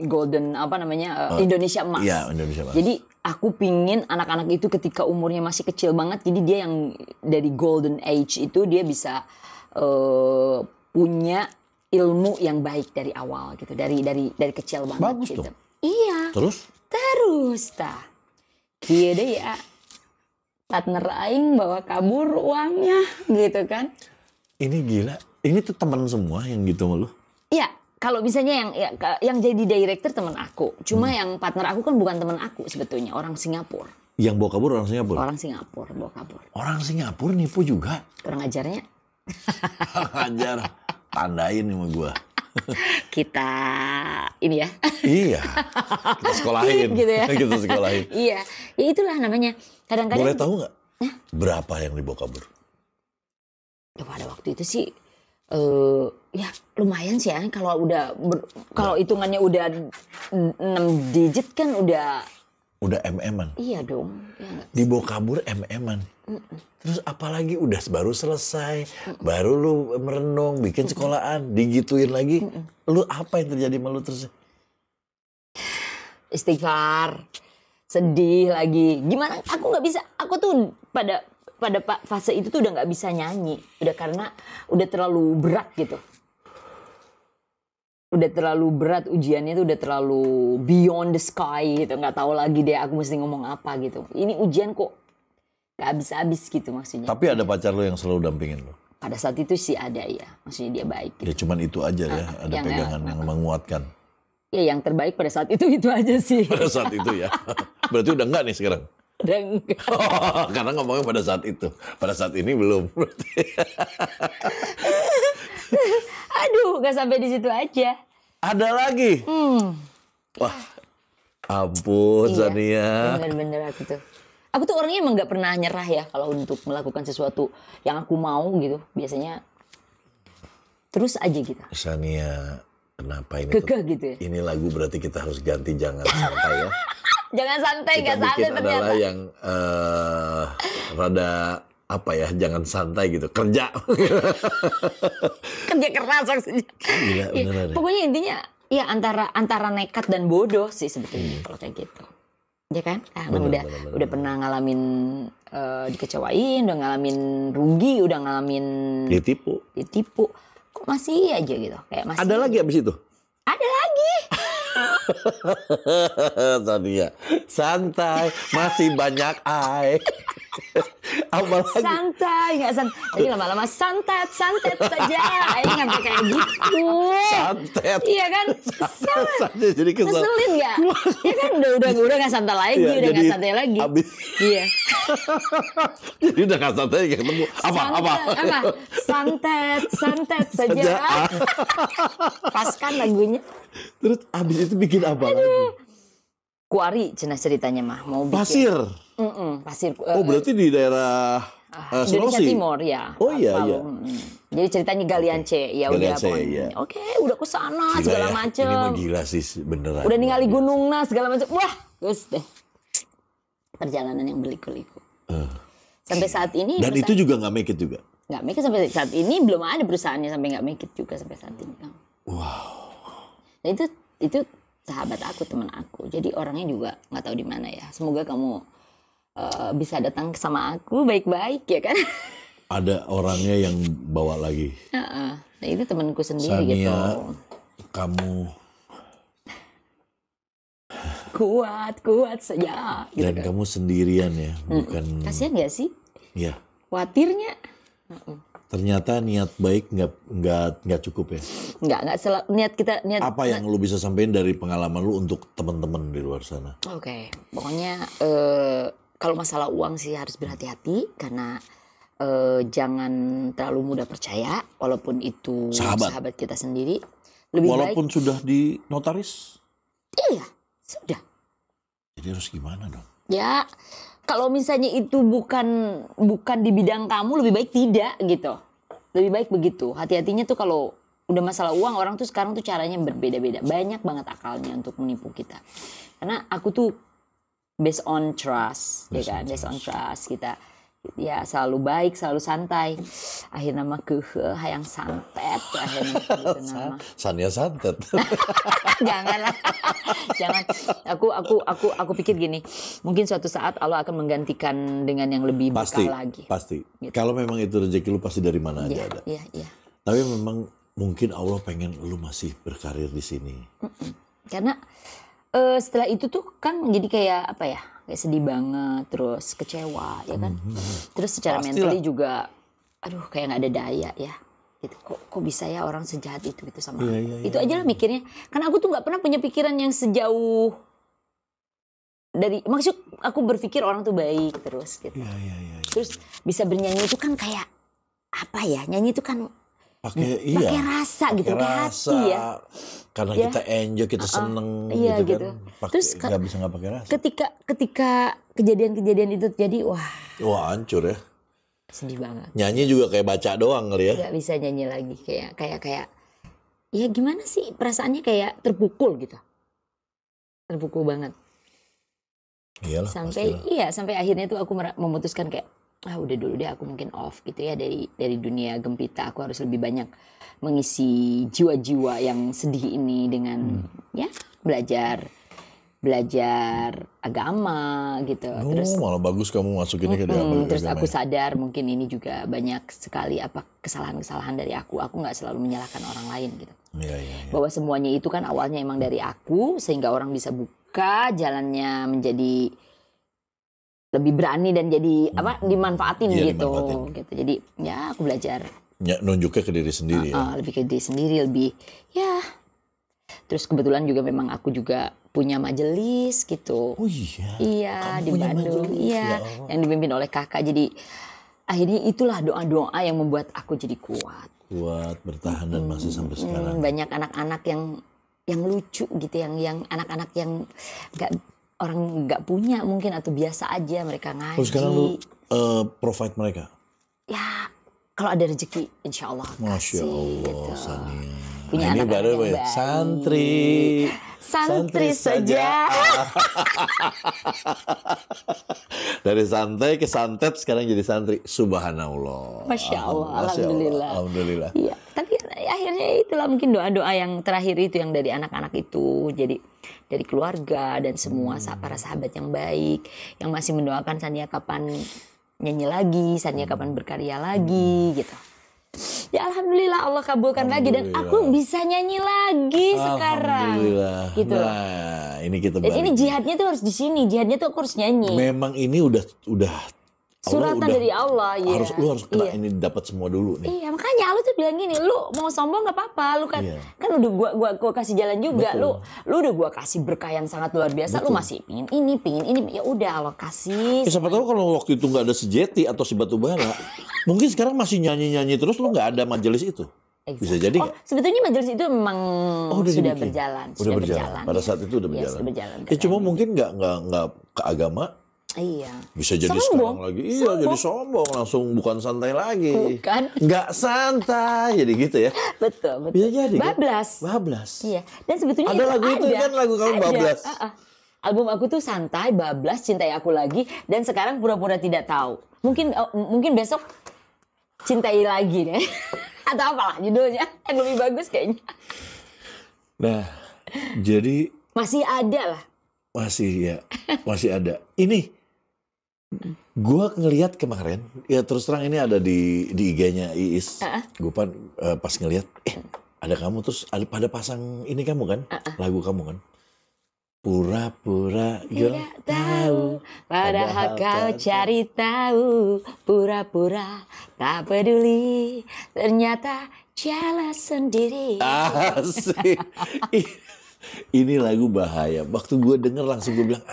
golden apa namanya Indonesia emas. Iya, Indonesia emas. Jadi aku pingin anak-anak itu ketika umurnya masih kecil banget, jadi dia yang dari golden age itu dia bisa punya ilmu yang baik dari awal gitu, dari kecil banget. Bagus gitu. Tuh. Iya. Terus iya deh ya, partner aing bawa kabur uangnya gitu kan. Ini gila, ini tuh teman semua yang gitu sama lu? Iya, kalau misalnya yang jadi director teman aku, cuma yang partner aku kan bukan teman aku sebetulnya, orang Singapura. Yang bawa kabur orang Singapura? Orang Singapura bawa kabur. Orang Singapura nipu juga? Kurang ajarnya. Ajar, tandain sama gua. Kita ini ya. Iya. Kita sekolahin. Gitu ya. Kita sekolahin. Iya. Ya itulah namanya. Kadang-kadang. Boleh tahu nggak? Berapa yang dibawa kabur? Ya pada waktu itu sih ya lumayan sih ya. Kalau kalau hitungannya udah 6 digit kan udah MM-an. Iya dong. Ya, dibawa kabur MM-an. Terus apalagi udah baru selesai, baru lu merenung, bikin sekolahan, digituin lagi. Lu apa yang terjadi sama lu terus? Istighfar, sedih lagi. Gimana? Aku nggak bisa. Aku tuh pada fase itu tuh udah nggak bisa nyanyi, udah karena udah terlalu berat gitu. Udah terlalu berat ujiannya tuh, udah terlalu beyond the sky gitu. Nggak tahu lagi deh aku mesti ngomong apa gitu. Ini ujian kok gak habis-habis gitu maksudnya. Tapi ada pacar lo yang selalu dampingin lo? Pada saat itu sih ada ya. Maksudnya dia baik. Gitu. Ya cuman itu aja ya, ada pegangan yang menguatkan. Ya yang terbaik pada saat itu aja sih. Pada saat itu ya. Berarti udah enggak nih sekarang? Udah enggak. Karena ngomongnya pada saat itu. Pada saat ini belum. Aduh Gak sampai di situ aja. Ada lagi? Wah, ampun Sania. Bener-bener aku tuh orangnya emang gak pernah nyerah ya kalau untuk melakukan sesuatu yang aku mau gitu. Biasanya terus aja gitu. Sania, kenapa ini? Kekeh gitu ya. Ini lagu berarti kita harus ganti jangan santai ya. Jangan santai, kita gak santai bikin ternyata. adalah yang rada apa ya, jangan santai gitu, kerja. Kerja keras maksudnya. Gila, beneran ya. Pokoknya intinya ya antara nekat dan bodoh sih sebetulnya kalau kayak gitu. Ya kan? Udah pernah ngalamin dikecewain, udah ngalamin rugi, udah ngalamin ditipu. Kok masih aja gitu? Kayak masih. Ada lagi abis itu? Ada lagi. Sania, santai, masih banyak ai. Apa lagi? Santai, nggak santai. Jadi lama-lama santet saja. Ini sampai kayak gitu. Santet. Iya kan? Santet jadi kesel. Ngeselin nggak? Ya kan udah nggak santai lagi, ya, udah nggak santai lagi. Iya. Jadi udah nggak santai kayak ketemu. Apa? Santet saja. Pas kan lagunya. Terus abis itu bikin apa lagi? Kuari ceritanya mah mau bikin. Pasir. Pasir. Berarti di daerah Indonesia Sulawesi Timur ya. Oh iya. Jadi ceritanya Galian C. Ya udah pokoknya. Oke, udah ke sana segala macem. Ini mah gila sih beneran. Udah ningali gunung segala macam. Wah, terus deh. Perjalanan yang berliku-liku. Sampai saat ini. Dan itu juga nggak make it juga. Nggak make it sampai saat ini, belum ada perusahaannya sampai nggak make it juga sampai saat ini. Wow. Dan itu sahabat aku, teman aku. Jadi orangnya juga nggak tahu di mana ya. Semoga kamu bisa datang sama aku baik-baik ya kan. Ada orangnya yang bawa lagi. Nah, itu temanku sendiri Sania, gitu. Kamu kuat saja. Gitu dan kan. kamu sendirian ya, bukan? Kasian nggak sih? Iya. Khawatirnya. Ternyata niat baik nggak cukup ya. Nggak niat. Apa yang lu bisa sampaikan dari pengalaman lu untuk teman-teman di luar sana? Oke, pokoknya kalau masalah uang sih harus berhati-hati karena jangan terlalu mudah percaya walaupun itu sahabat kita sendiri. Walaupun baik, sudah di notaris? Iya, sudah. Jadi harus gimana dong? Ya, kalau misalnya itu bukan di bidang kamu, lebih baik tidak gitu. Lebih baik begitu. Hati-hatinya tuh kalau udah masalah uang, orang tuh sekarang tuh caranya berbeda-beda. Banyak banget akalnya untuk menipu kita. Karena aku tuh based on trust, ya kan? Based on trust kita. Ya selalu baik, selalu santai. Akhirnya mah hayang santet. Akhirnya Sania santet. Janganlah. Jangan. Aku pikir gini. Mungkin suatu saat Allah akan menggantikan dengan yang lebih berkah lagi. Pasti. Gitu. Kalau memang itu rezeki lu pasti dari mana aja ada. Iya. Tapi memang mungkin Allah pengen lu masih berkarir di sini. Karena setelah itu tuh kan jadi kayak apa ya? Kayak sedih banget, terus kecewa, ya kan? Terus secara mentally juga, aduh kayak nggak ada daya ya. Gitu. Kok bisa ya orang sejahat itu gitu sama aku? Itu aja lah mikirnya. Karena aku tuh nggak pernah punya pikiran yang sejauh dari, maksud aku berpikir orang tuh baik terus gitu. Terus bisa bernyanyi itu kan kayak apa ya? Nyanyi itu kan pakai rasa gitu, pakai hati ya. Karena kita enjoy, kita seneng gitu kan. Terus nggak bisa nggak pakai rasa. Ketika kejadian-kejadian itu terjadi, wah hancur ya. Sedih banget. Nyanyi juga kayak baca doang kali ya. Nggak bisa nyanyi lagi, kayak ya gimana sih perasaannya, kayak terpukul gitu. Terpukul banget. Iyalah, sampai akhirnya tuh aku memutuskan kayak udah dulu deh aku mungkin off gitu ya dari dunia gempita. Aku harus lebih banyak mengisi jiwa-jiwa yang sedih ini dengan ya belajar agama gitu. Terus malah bagus kamu masukinnya ke agama. Terus aku sadar mungkin ini juga banyak sekali kesalahan-kesalahan dari aku. Aku nggak selalu menyalahkan orang lain gitu. Bahwa semuanya itu kan awalnya emang dari aku, sehingga orang bisa buka jalannya menjadi lebih berani dan jadi dimanfaatin gitu. Jadi ya aku belajar. Ya, nunjuknya ke diri sendiri ya. Lebih ke diri sendiri, lebih ya. Terus kebetulan juga memang aku juga punya majelis gitu. Oh iya. Iya, di Bandung. Iya, yang dipimpin oleh kakak. Jadi akhirnya itulah doa-doa yang membuat aku jadi kuat. kuat, bertahan dan masih sampai sekarang. Banyak anak-anak yang lucu gitu, yang anak-anak yang orang nggak punya mungkin atau biasa aja mereka ngaji. Terus sekarang lu provide mereka? Ya kalau ada rezeki, insya Allah. Masya Allah, gitu. Sania. Punya ini baru ya, santri saja. Dari santai ke santet sekarang jadi santri. Subhanallah. Masya Allah, alhamdulillah. Alhamdulillah. Iya, tapi akhirnya itulah mungkin doa-doa yang terakhir itu yang dari anak-anak itu, jadi dari keluarga dan semua para sahabat yang baik yang masih mendoakan Sania kapan nyanyi lagi, Sania kapan berkarya lagi gitu. Ya alhamdulillah Allah kabulkan lagi dan aku bisa nyanyi lagi sekarang. Alhamdulillah. Gitu. Nah, ini kita balik. Ini jihadnya tuh harus di sini, jihadnya tuh aku harus nyanyi. Memang ini udah suratan dari Allah ya. Lu harus kena ini dapat semua dulu nih. Iya, makanya Allah tuh bilang gini, lu mau sombong nggak apa-apa, lu kan udah gua kasih jalan juga. Betul. Lu udah gua kasih berkah yang sangat luar biasa. Betul. Lu masih pingin ini, ya udah Allah kasih. Siapa tahu kalau waktu itu nggak ada sejeti atau si batu bara, mungkin sekarang masih nyanyi terus lu nggak ada majelis itu. Exactly. Bisa jadi. Sebetulnya majelis itu memang sudah berjalan. Sudah berjalan. Pada saat itu udah berjalan. Sudah berjalan. Ya cuma mungkin nggak ke agama. Iya. Bisa jadi sombong. Sekarang lagi. Iya, jadi sombong langsung bukan santai lagi. Bukan. Nggak santai, jadi gitu ya. Betul. Bisa jadi. Bablas. Iya. Dan sebetulnya ada lagu itu kan lagu kamu bablas. Album aku tuh santai, bablas, cintai aku lagi, dan sekarang pura-pura tidak tahu. Mungkin besok cintai lagi deh. Atau apalah judulnya yang lebih bagus kayaknya. Nah, jadi masih ada lah. Masih ada. Ini gua ngelihat kemarin, ya terus terang ini ada di IG-nya Iis. Gua pas ngelihat, ada kamu terus pada pasang ini kamu kan, lagu kamu kan. Pura-pura tidak tahu, padahal kau cari tahu. Pura-pura tak peduli, ternyata jalan sendiri. Asik. Ini lagu bahaya. Waktu gue denger langsung gue bilang,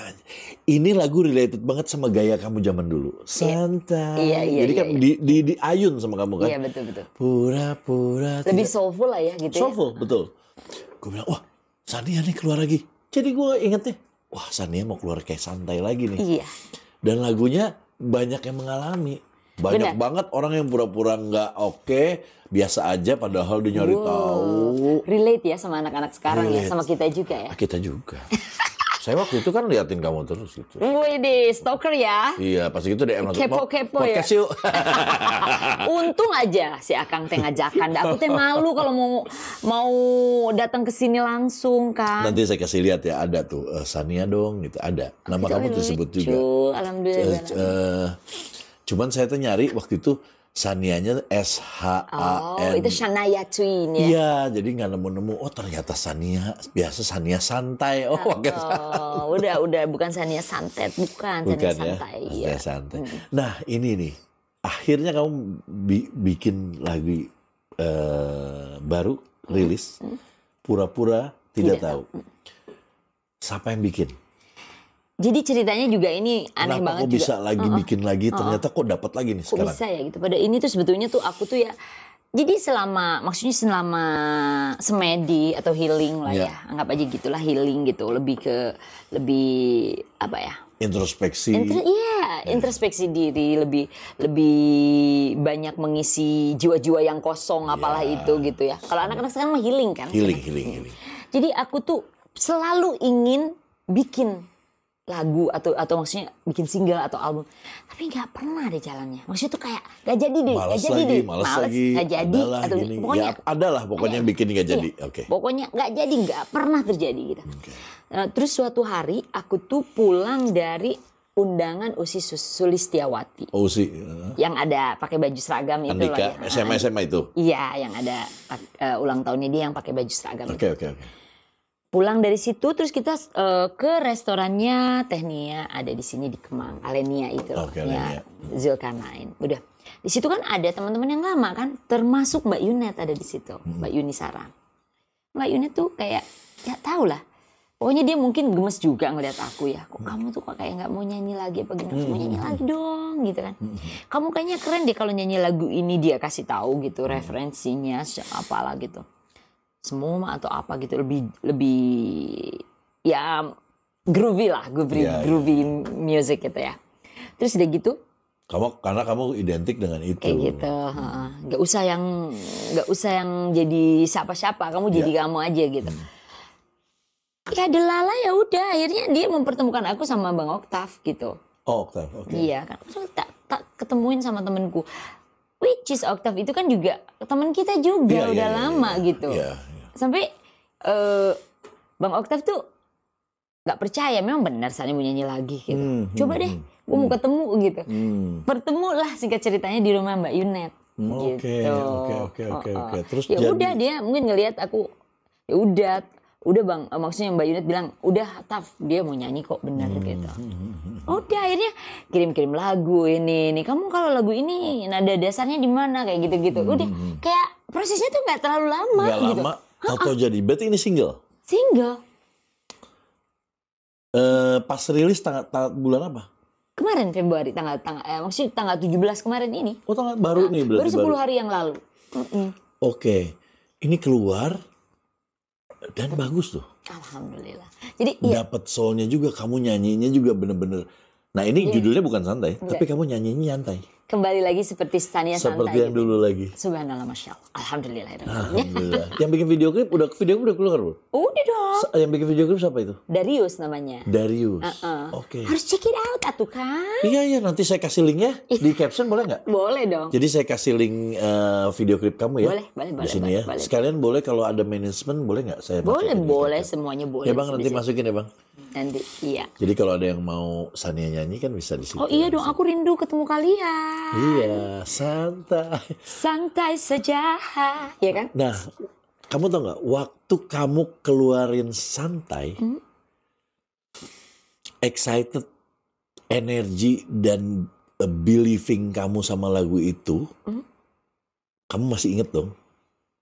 ini lagu related banget sama gaya kamu zaman dulu. Santai. Iya, jadi kan di ayun sama kamu kan. Iya, betul. Pura-pura. Lebih soulful lah ya gitu. Soulful, betul. Gue bilang, wah Sania nih keluar lagi. Jadi gue ingetnya, wah Sania mau keluar kayak santai lagi nih. Iya. Dan lagunya banyak yang mengalami. Banyak banget orang yang pura-pura nggak oke, biasa aja padahal dia nyari tahu. Relate ya sama anak-anak sekarang ya, sama kita juga ya. Kita juga. Saya waktu itu kan liatin kamu terus gitu. Wih, stalker ya. Iya, pasti gitu DM langsung. Kepo-kepo ya. Yuk. Untung aja si Akang teh ngajakan. Aku teh malu kalau mau datang ke sini langsung kan. Nanti saya kasih lihat ya, ada tuh Sania dong gitu, ada. Nama kamu disebut juga. Alhamdulillah. Cuman saya tuh nyari waktu itu Sanianya SHAN. Oh, itu Shania Twain ya? Iya, jadi nggak nemu-nemu. Oh ternyata Sania, biasa Sania santai. Udah bukan Sania santet, bukan Sania santai. Sania santai. Nah ini nih, akhirnya kamu bikin lagu baru, rilis. Pura-pura tidak tahu. Siapa yang bikin? Jadi ceritanya juga ini aneh banget kok bisa lagi bikin lagi, ternyata kok dapat lagi nih sekarang. Kok bisa ya gitu. Pada ini tuh sebetulnya tuh aku tuh ya, jadi selama semedi atau healing lah ya. Anggap aja gitulah healing gitu. Lebih apa ya? Introspeksi. Introspeksi diri, lebih banyak mengisi jiwa-jiwa yang kosong apalah itu gitu ya. Kalau anak-anak sekarang mah healing kan? Healing. Jadi aku tuh selalu ingin bikin lagu atau maksudnya bikin single atau album, tapi nggak pernah ada jalannya. Maksudnya tuh kayak nggak jadi deh, males lagi, nggak jadi atau gini. pokoknya ya, adalah pokoknya bikin nggak jadi. Oke. Pokoknya nggak jadi, nggak pernah terjadi gitu. Terus suatu hari aku tuh pulang dari undangan Usi Sulistiawati. Usi. Yang ada pakai baju seragam itu Andika, loh. SMA itu. Iya, yang ada ulang tahunnya dia yang pakai baju seragam. Oke. Pulang dari situ terus kita ke restorannya Teh Nia, ada di sini di Kemang, Alenia itu, ya Zulkarnain. Udah di situ kan ada teman-teman yang lama kan, termasuk Mbak Yunet ada di situ, Mbak Yuni Sarah. Mbak Yunet tuh kayak ya tau lah, Pokoknya dia mungkin gemes juga ngeliat aku ya. Kok kamu tuh kok kayak nggak mau nyanyi lagi apa gimana? Mau nyanyi lagi dong gitu kan. Kamu kayaknya keren deh kalau nyanyi lagu ini, dia kasih tahu gitu referensinya apalah gitu. Semua atau apa gitu lebih ya groovy lah, groovy music gitu ya. Terus udah gitu. Karena kamu identik dengan itu. Kayak gitu. Nggak usah yang jadi siapa-siapa. Kamu jadi kamu aja gitu. Ya delala ya udah, akhirnya dia mempertemukan aku sama Bang Oktav gitu. Oh, Oktav, oke. Iya kan, tak ketemuin sama temenku. Which is Oktav itu kan juga teman kita juga udah lama gitu. Sampai Bang Oktav tuh nggak percaya, memang benar Sani mau nyanyi lagi gitu. Coba deh, gue mau ketemu gitu. Pertemulah singkat ceritanya di rumah Mbak Yunet. Oke. Terus ya udah dia mungkin ngelihat aku, ya udah Bang, maksudnya Mbak Yunet bilang, udah Taf, dia mau nyanyi kok benar gitu. Udah akhirnya kirim-kirim lagu ini, kamu kalau lagu ini nada dasarnya di mana kayak gitu-gitu. Udah kayak prosesnya tuh nggak terlalu lama. Nggak gitu. Lama, atau jadi. Berarti ini single? Single. Pas rilis tanggal bulan apa? Kemarin Februari maksudnya tanggal 17 kemarin ini. Oh tanggal baru nih berarti. Baru 10 hari yang lalu. Oke. Ini keluar. Dan bagus tuh. Alhamdulillah. Jadi dapat soulnya juga, kamu nyanyinya juga bener-bener. Nah ini judulnya bukan santai, tapi kamu nyanyinya nyantai. Kembali lagi seperti Sania Santai. Seperti yang dulu lagi. Subhanallah, Masya Allah. Alhamdulillah. Alhamdulillah. Yang bikin video klip udah keluar belum? Udah dong. Yang bikin video klip siapa itu? Darius namanya. Darius. Oke. Harus check it out atuh kan. Iya nanti saya kasih linknya di caption boleh nggak? Boleh dong. Jadi saya kasih link video klip kamu ya. Boleh. Di sini ya. Boleh. Sekalian boleh kalau ada manajemen boleh nggak saya? Boleh semuanya boleh. Ya Bang nanti masukin ya Bang. Nanti iya. Jadi kalau ada yang mau Sania nyanyi kan bisa di situ. Oh iya dong, aku rindu ketemu kalian. Iya, santai. Santai saja, ya kan? Nah, kamu tahu nggak? Waktu kamu keluarin Santai, excited, energi dan believing kamu sama lagu itu, kamu masih inget dong?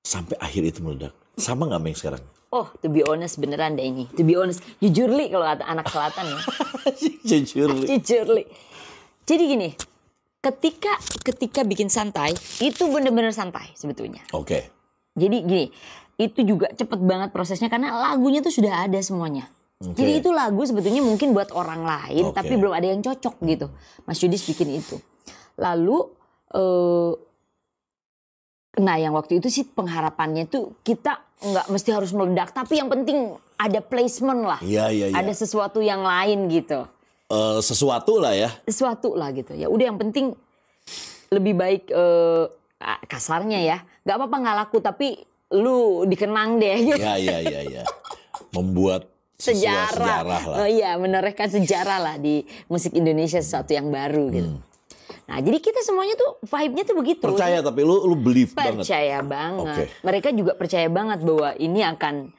Sampai akhir itu meledak. Sama nggak Meng sekarang? Oh, to be honest beneran deh ini. To be honest, jujurli kalau kata anak selatan ya. Jujurli. Jadi gini, ketika bikin Santai, itu bener-bener santai sebetulnya. Oke. Jadi gini, itu juga cepet banget prosesnya karena lagunya tuh sudah ada semuanya. Jadi itu lagu sebetulnya mungkin buat orang lain, tapi belum ada yang cocok gitu. Mas Yudis bikin itu. Lalu, nah yang waktu itu sih pengharapannya tuh kita nggak mesti harus meledak, tapi yang penting ada placement lah. Iya. Ada sesuatu yang lain gitu. Sesuatu lah ya. Sesuatu lah gitu. Ya udah yang penting lebih baik kasarnya ya. Nggak apa-apa nggak laku tapi lu dikenang deh. Gitu. Iya. Membuat sejarah lah. Iya, menorehkan sejarah lah di musik Indonesia, sesuatu yang baru gitu. Nah, jadi kita semuanya tuh vibe-nya tuh begitu. Percaya tapi lu believe banget. Percaya banget. Mereka juga percaya banget bahwa ini akan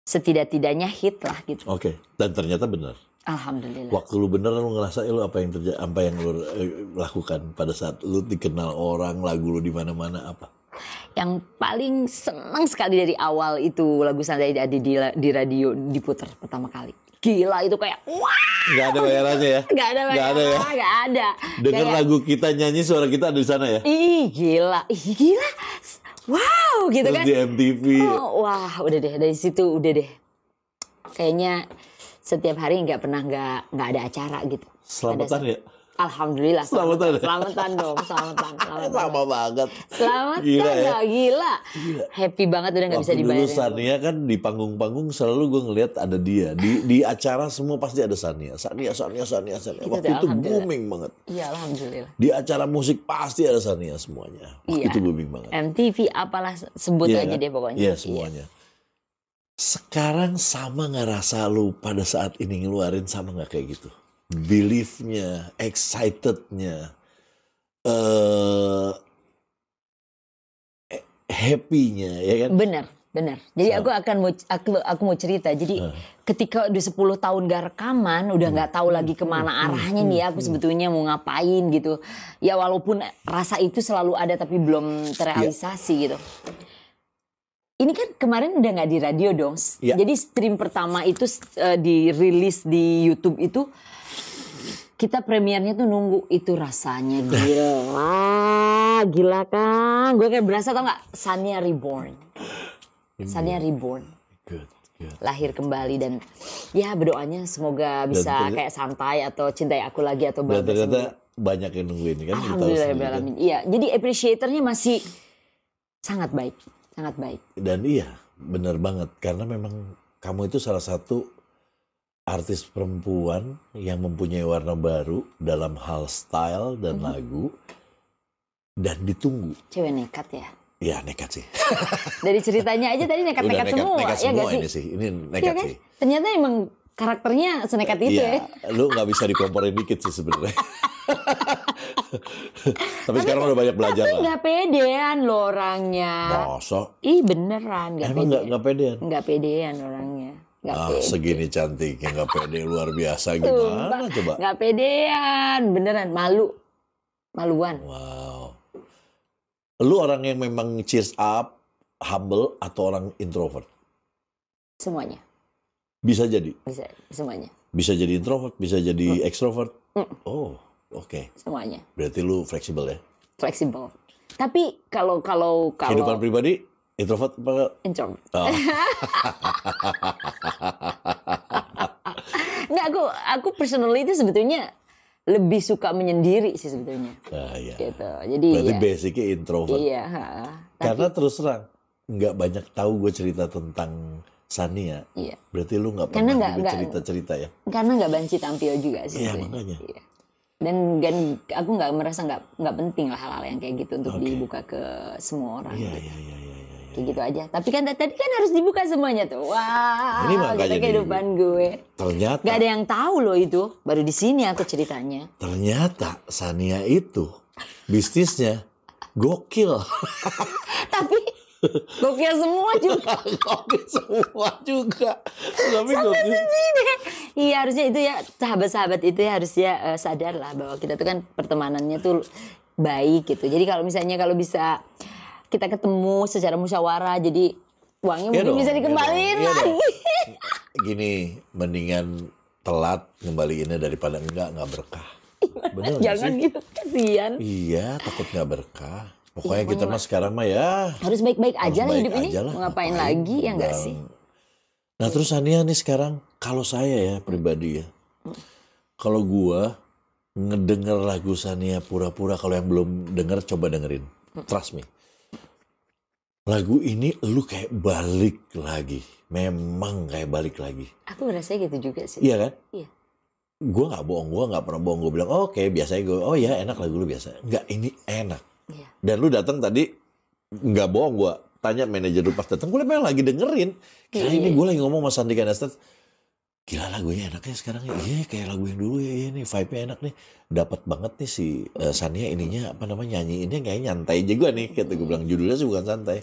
setidak-tidaknya hit lah gitu. Oke. Dan ternyata benar. Alhamdulillah. Waktu lu bener lu ngerasa lu apa yang lu lakukan pada saat lu dikenal orang, lagu lu di mana-mana apa? Yang paling senang sekali dari awal itu lagu Santai ada di radio diputar pertama kali. Gila itu kayak wah. Gak ada bayarannya ya? Gak ada bayarannya. Gak ada. Dengan lagu kita nyanyi suara kita ada di sana ya? Ih gila. Wow gitu. Terus kan. Di MTV. Oh, wah udah deh dari situ udah deh. Kayaknya setiap hari nggak pernah nggak ada acara gitu. Selamatan ya? Alhamdulillah. Selamatan dong. Lama banget. Selamat gila kan ya? Gila. Happy banget udah nggak bisa dibayar. Dulu Sania kan di panggung-panggung selalu gue ngeliat ada dia. Di acara semua pasti ada Sania. Waktu itu booming banget. Iya alhamdulillah. Di acara musik pasti ada Sania semuanya. Waktu itu booming banget. MTV apalah sebut aja kan? Deh pokoknya. Iya semuanya. Sekarang sama nggak rasa lu pada saat ini ngeluarin sama nggak kayak gitu? Belief-nya, excitednya, happy-nya, ya kan? Benar. Jadi aku mau cerita. Jadi ketika udah 10 tahun gak rekaman, udah nggak tahu lagi kemana arahnya nih aku sebetulnya mau ngapain gitu. Ya walaupun rasa itu selalu ada tapi belum terrealisasi gitu. Ini kan kemarin udah nggak di radio dong. Ya. Jadi stream pertama itu dirilis di YouTube itu kita premiernya tuh nunggu, itu rasanya gila kan. Gue kayak berasa tau nggak, Sania Reborn. Sania Reborn. Good. Lahir kembali dan ya berdoanya semoga bisa kayak Santai atau Cintai Aku Lagi atau dan ternyata banyak yang nungguin kan. Alhamdulillah. Iya, jadi appreciatornya masih sangat baik. Sangat baik. Dan iya, benar banget. Karena memang kamu itu salah satu artis perempuan yang mempunyai warna baru dalam hal style dan lagu. Dan ditunggu. Cewek nekat ya? Iya, nekat sih. Dari ceritanya aja tadi nekat-nekat semua. Nekat ya semua gak sih? ini sih. Ini nekat kan? sih. Ternyata emang karakternya senekat itu ya. Lu gak bisa dikomporin dikit sih sebenarnya. Tapi sekarang udah banyak belajar lah. Tapi gak pedean loh orangnya. Masa? Ih beneran gak Emang pedean. gak pedean? Gak pedean orangnya. Gak pede. Segini cantiknya gak pede, luar biasa. Gimana coba? Gak pedean, beneran. Maluan. Wow. Lu orang yang memang cheers up, humble, atau orang introvert? Semuanya. Bisa jadi? Bisa, semuanya. Bisa jadi introvert, bisa jadi extrovert? Oh, oke. Semuanya. Berarti lu fleksibel ya? Fleksibel. Tapi kalau kehidupan pribadi, introvert apa? Introvert. Oh. Nggak, aku personally itu sebetulnya lebih suka menyendiri sih sebetulnya. Iya. Gitu. Jadi berarti ya, basicnya introvert. Iya. Karena terus terang, nggak banyak tahu gue cerita tentang Sania. Iya. Berarti lu nggak pernah cerita-cerita ya? Karena nggak banci tampil juga sih. Iya, makanya. Iya. Dan aku nggak merasa nggak penting lah hal-hal yang kayak gitu untuk dibuka ke semua orang. Iya, gitu. iya. Kayak gitu aja. Tapi kan tadi kan harus dibuka semuanya tuh. Wah, ini makanya kehidupan gue. Ternyata. Gak ada yang tahu loh itu. Baru di sini aku ceritanya. Ternyata Sania itu bisnisnya gokil. Tapi gokil semua juga. Gokil semua juga. Tapi gokil. Iya harusnya itu ya sahabat-sahabat itu ya harusnya sadar lah bahwa kita tuh kan pertemanannya tuh baik gitu. Jadi kalau bisa kita ketemu secara musyawarah, jadi uangnya mungkin bisa dikembaliin lagi. Gini, mendingan telat ngembaliinnya daripada enggak berkah. Bener jangan gitu, kasihan. Iya, takut nggak berkah. Pokoknya kita mah sekarang mah ya harus baik-baik aja lah hidup ini. Mau ngapain lagi ya enggak sih? Nah terus Sania nih sekarang, kalau saya ya pribadi ya, kalau gua ngedenger lagu Sania pura-pura, kalau yang belum denger coba dengerin, trust me. Lagu ini lu kayak balik lagi. Memang kayak balik lagi. Aku ngerasa gitu juga sih. Iya kan? Iya. Gue gak bohong, gue gak pernah bohong. Gue bilang, oke, biasanya gue, oh ya enak lagu lu biasa. Enggak, ini enak. Iya. Dan lu datang tadi, gak bohong gue. Tanya manajer lu pas datang, gue memang lagi dengerin. Kira ini gue lagi ngomong sama Sandika Nastat. Gila lagunya enaknya sekarang ya. Iya kayak lagu yang dulu ya. Ini vibe-nya enak nih. Dapat banget nih si Sania ininya, nyanyiinnya kayak nyantai aja gue nih. Kata gue bilang, judulnya sih bukan santai.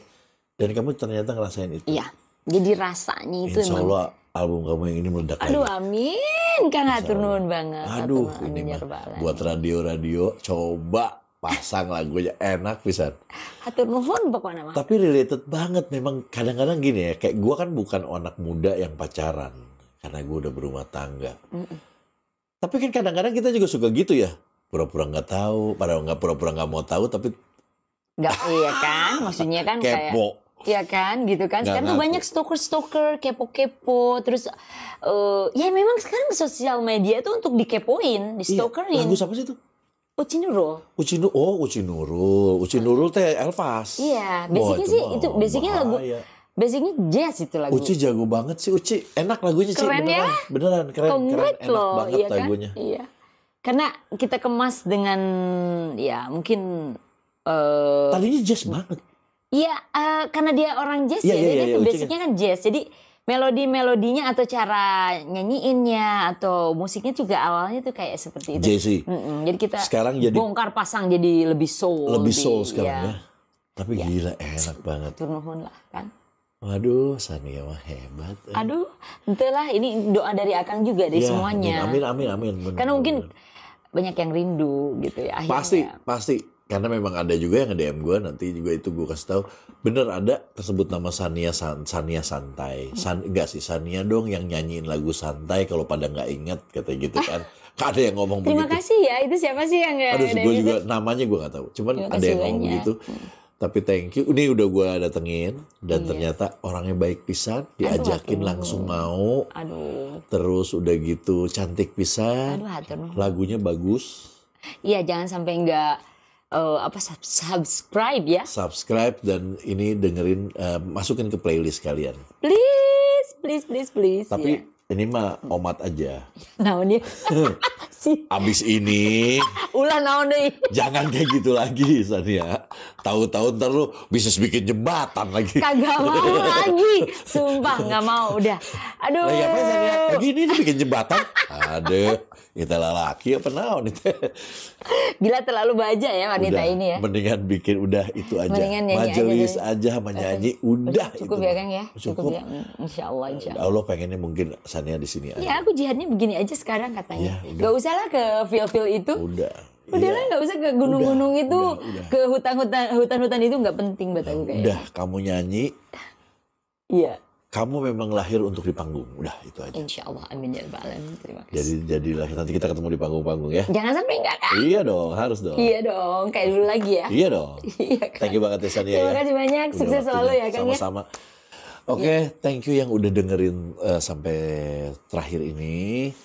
Dan kamu ternyata ngerasain itu. Iya. Jadi rasanya itu Insya Allah album kamu yang ini meledak lagi. Aduh amin. Kang hatur nuhun banget. Aduh ini mah buat radio-radio coba pasang lagunya enak pisan. Hatur nuhun pokoknya mah. Tapi related banget memang kadang-kadang gini ya. Kayak gue kan bukan anak muda yang pacaran. Karena gue udah berumah tangga. Tapi kan kadang-kadang kita juga suka gitu ya. Pura-pura nggak tahu. Padahal nggak pura-pura nggak mau tahu tapi. Nggak iya kan. Maksudnya kan kayak. Kepo. Iya kan, gitu kan. Sekarang banyak stalker-stalker, kepo-kepo, terus ya memang sekarang sosial media itu untuk dikepoin, di-stalkerin. Iya, lagu siapa sih itu? Uci Nurul. Uci Nurul teh Elvas. Iya, basicnya sih itu basicnya lagu, basicnya jazz itu lagu. Uci jago banget sih, Uci enak lagunya sih. Keren ya? Beneran keren, enak loh, banget iya kan? lagunya. Iya. Karena kita kemas dengan ya mungkin. Tadinya jazz banget. Iya, karena dia orang jazz dia tuh basicnya kan jazz. Jadi melodi-melodinya atau cara nyanyiinnya atau musiknya juga awalnya tuh kayak seperti itu. Jazzy. Jadi kita sekarang jadi bongkar pasang jadi lebih soul. Lebih soul sekarang ya. Tapi gila enak banget. Turnuhun lah kan. Waduh, Sania mah hebat. Aduh, entahlah ini doa dari Akang juga dari semuanya. Amin. Karena mungkin banyak yang rindu gitu ya akhirnya. Pasti. Karena memang ada juga yang nge-DM gue, nanti juga itu gue kasih tahu. Bener ada tersebut nama Sania Santai. Enggak sih, Sania dong yang nyanyiin lagu Santai kalau pada nggak inget kata gitu kan. Ada yang ngomong Terima begitu. kasih ya, itu siapa sih yang nggak? Aduh, gue juga namanya gue nggak tahu. Cuman ada yang ngomong begitu. Tapi thank you. Ini udah gue datengin dan ternyata orangnya baik pisan, diajakin langsung mau. Terus udah gitu cantik pisan. Lagunya bagus. Iya, jangan sampai nggak subscribe ya. Subscribe dan ini dengerin, masukin ke playlist kalian. Please. Tapi ini mah omat aja. Naon dia? Abis ini ulah naon deh. Jangan kayak gitu lagi Sania. Tahu-tahu ntar lu bisnis bikin jembatan lagi. Kagak mau lagi. Sumpah nggak mau udah. Aduh. Lagi apa Sania? Lagi ini bikin jembatan. Aduh. Kita laki apa naon itu. Gila terlalu baja ya wanita udah, ini ya. Mendingan bikin udah itu aja. Majelis aja menyanyi udah cukup itu. Ya Kang ya. Cukup ya. Insya Allah. Allah pengennya mungkin Sania di sini aja. Ya aku jihadnya begini aja sekarang katanya. Ya, gak usah lah ke feel itu. Udahlah nggak usah ke gunung-gunung itu, ke hutan-hutan itu nggak penting buat aku kayaknya. Udah kamu nyanyi. Iya. Kamu memang lahir untuk di panggung. Udah itu aja. Insya Allah. Amin ya rabbal alamin. Terima kasih. Jadilah nanti kita ketemu di panggung-panggung ya. Jangan sampai enggak kan? Iya dong, harus dong. Iya dong, kayak dulu lagi ya. Iya dong. Iya kan? Thank you banget ya Sania. Terima kasih banyak. Sukses selalu ya Kang ya. Sama-sama. Oke, thank you yang udah dengerin sampai terakhir ini.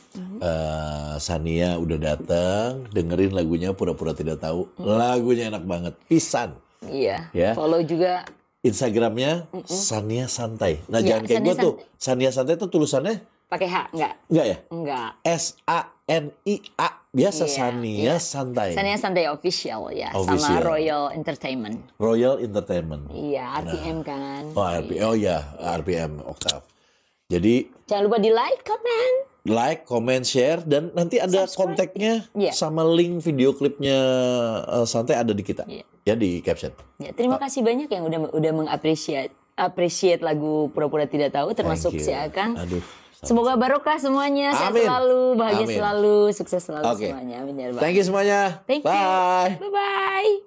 Sania udah datang, dengerin lagunya Pura-Pura Tidak Tahu. Lagunya enak banget, pisan. Iya. Ya. Follow juga Instagramnya Sania Santai. Nah jangan kayak gue tuh. Sania Santai tuh tulisannya pakai H enggak? Enggak ya? Enggak. SANIA. Biasa Sania Santai. Sania Santai official ya. Official. Sama Royal Entertainment. Royal Entertainment. Iya, RPM kan. Oh, RPM. Oh ya, RPM Octave. Jadi jangan lupa di like, comment, share, dan nanti ada kontaknya sama link video klipnya Santai ada di kita. Ya di caption. Ya, terima kasih banyak yang udah mengapresiasi lagu Pura-Pura Tidak Tahu, termasuk si Akang. Aduh. Semoga barokah semuanya, sehat selalu, bahagia selalu, sukses selalu semuanya. Amin ya rabbal alamin. Thank you semuanya. Bye. Bye.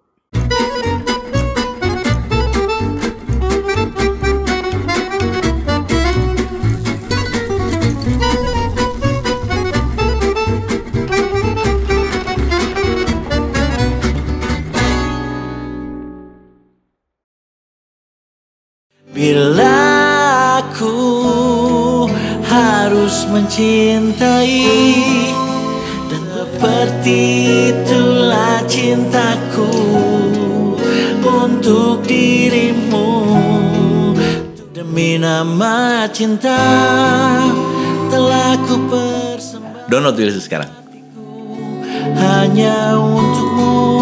Bila aku harus mencintai, dan seperti itulah cintaku untuk dirimu. Demi nama cinta telah ku persembahkan. Download dulu sekarang. Hanya untukmu.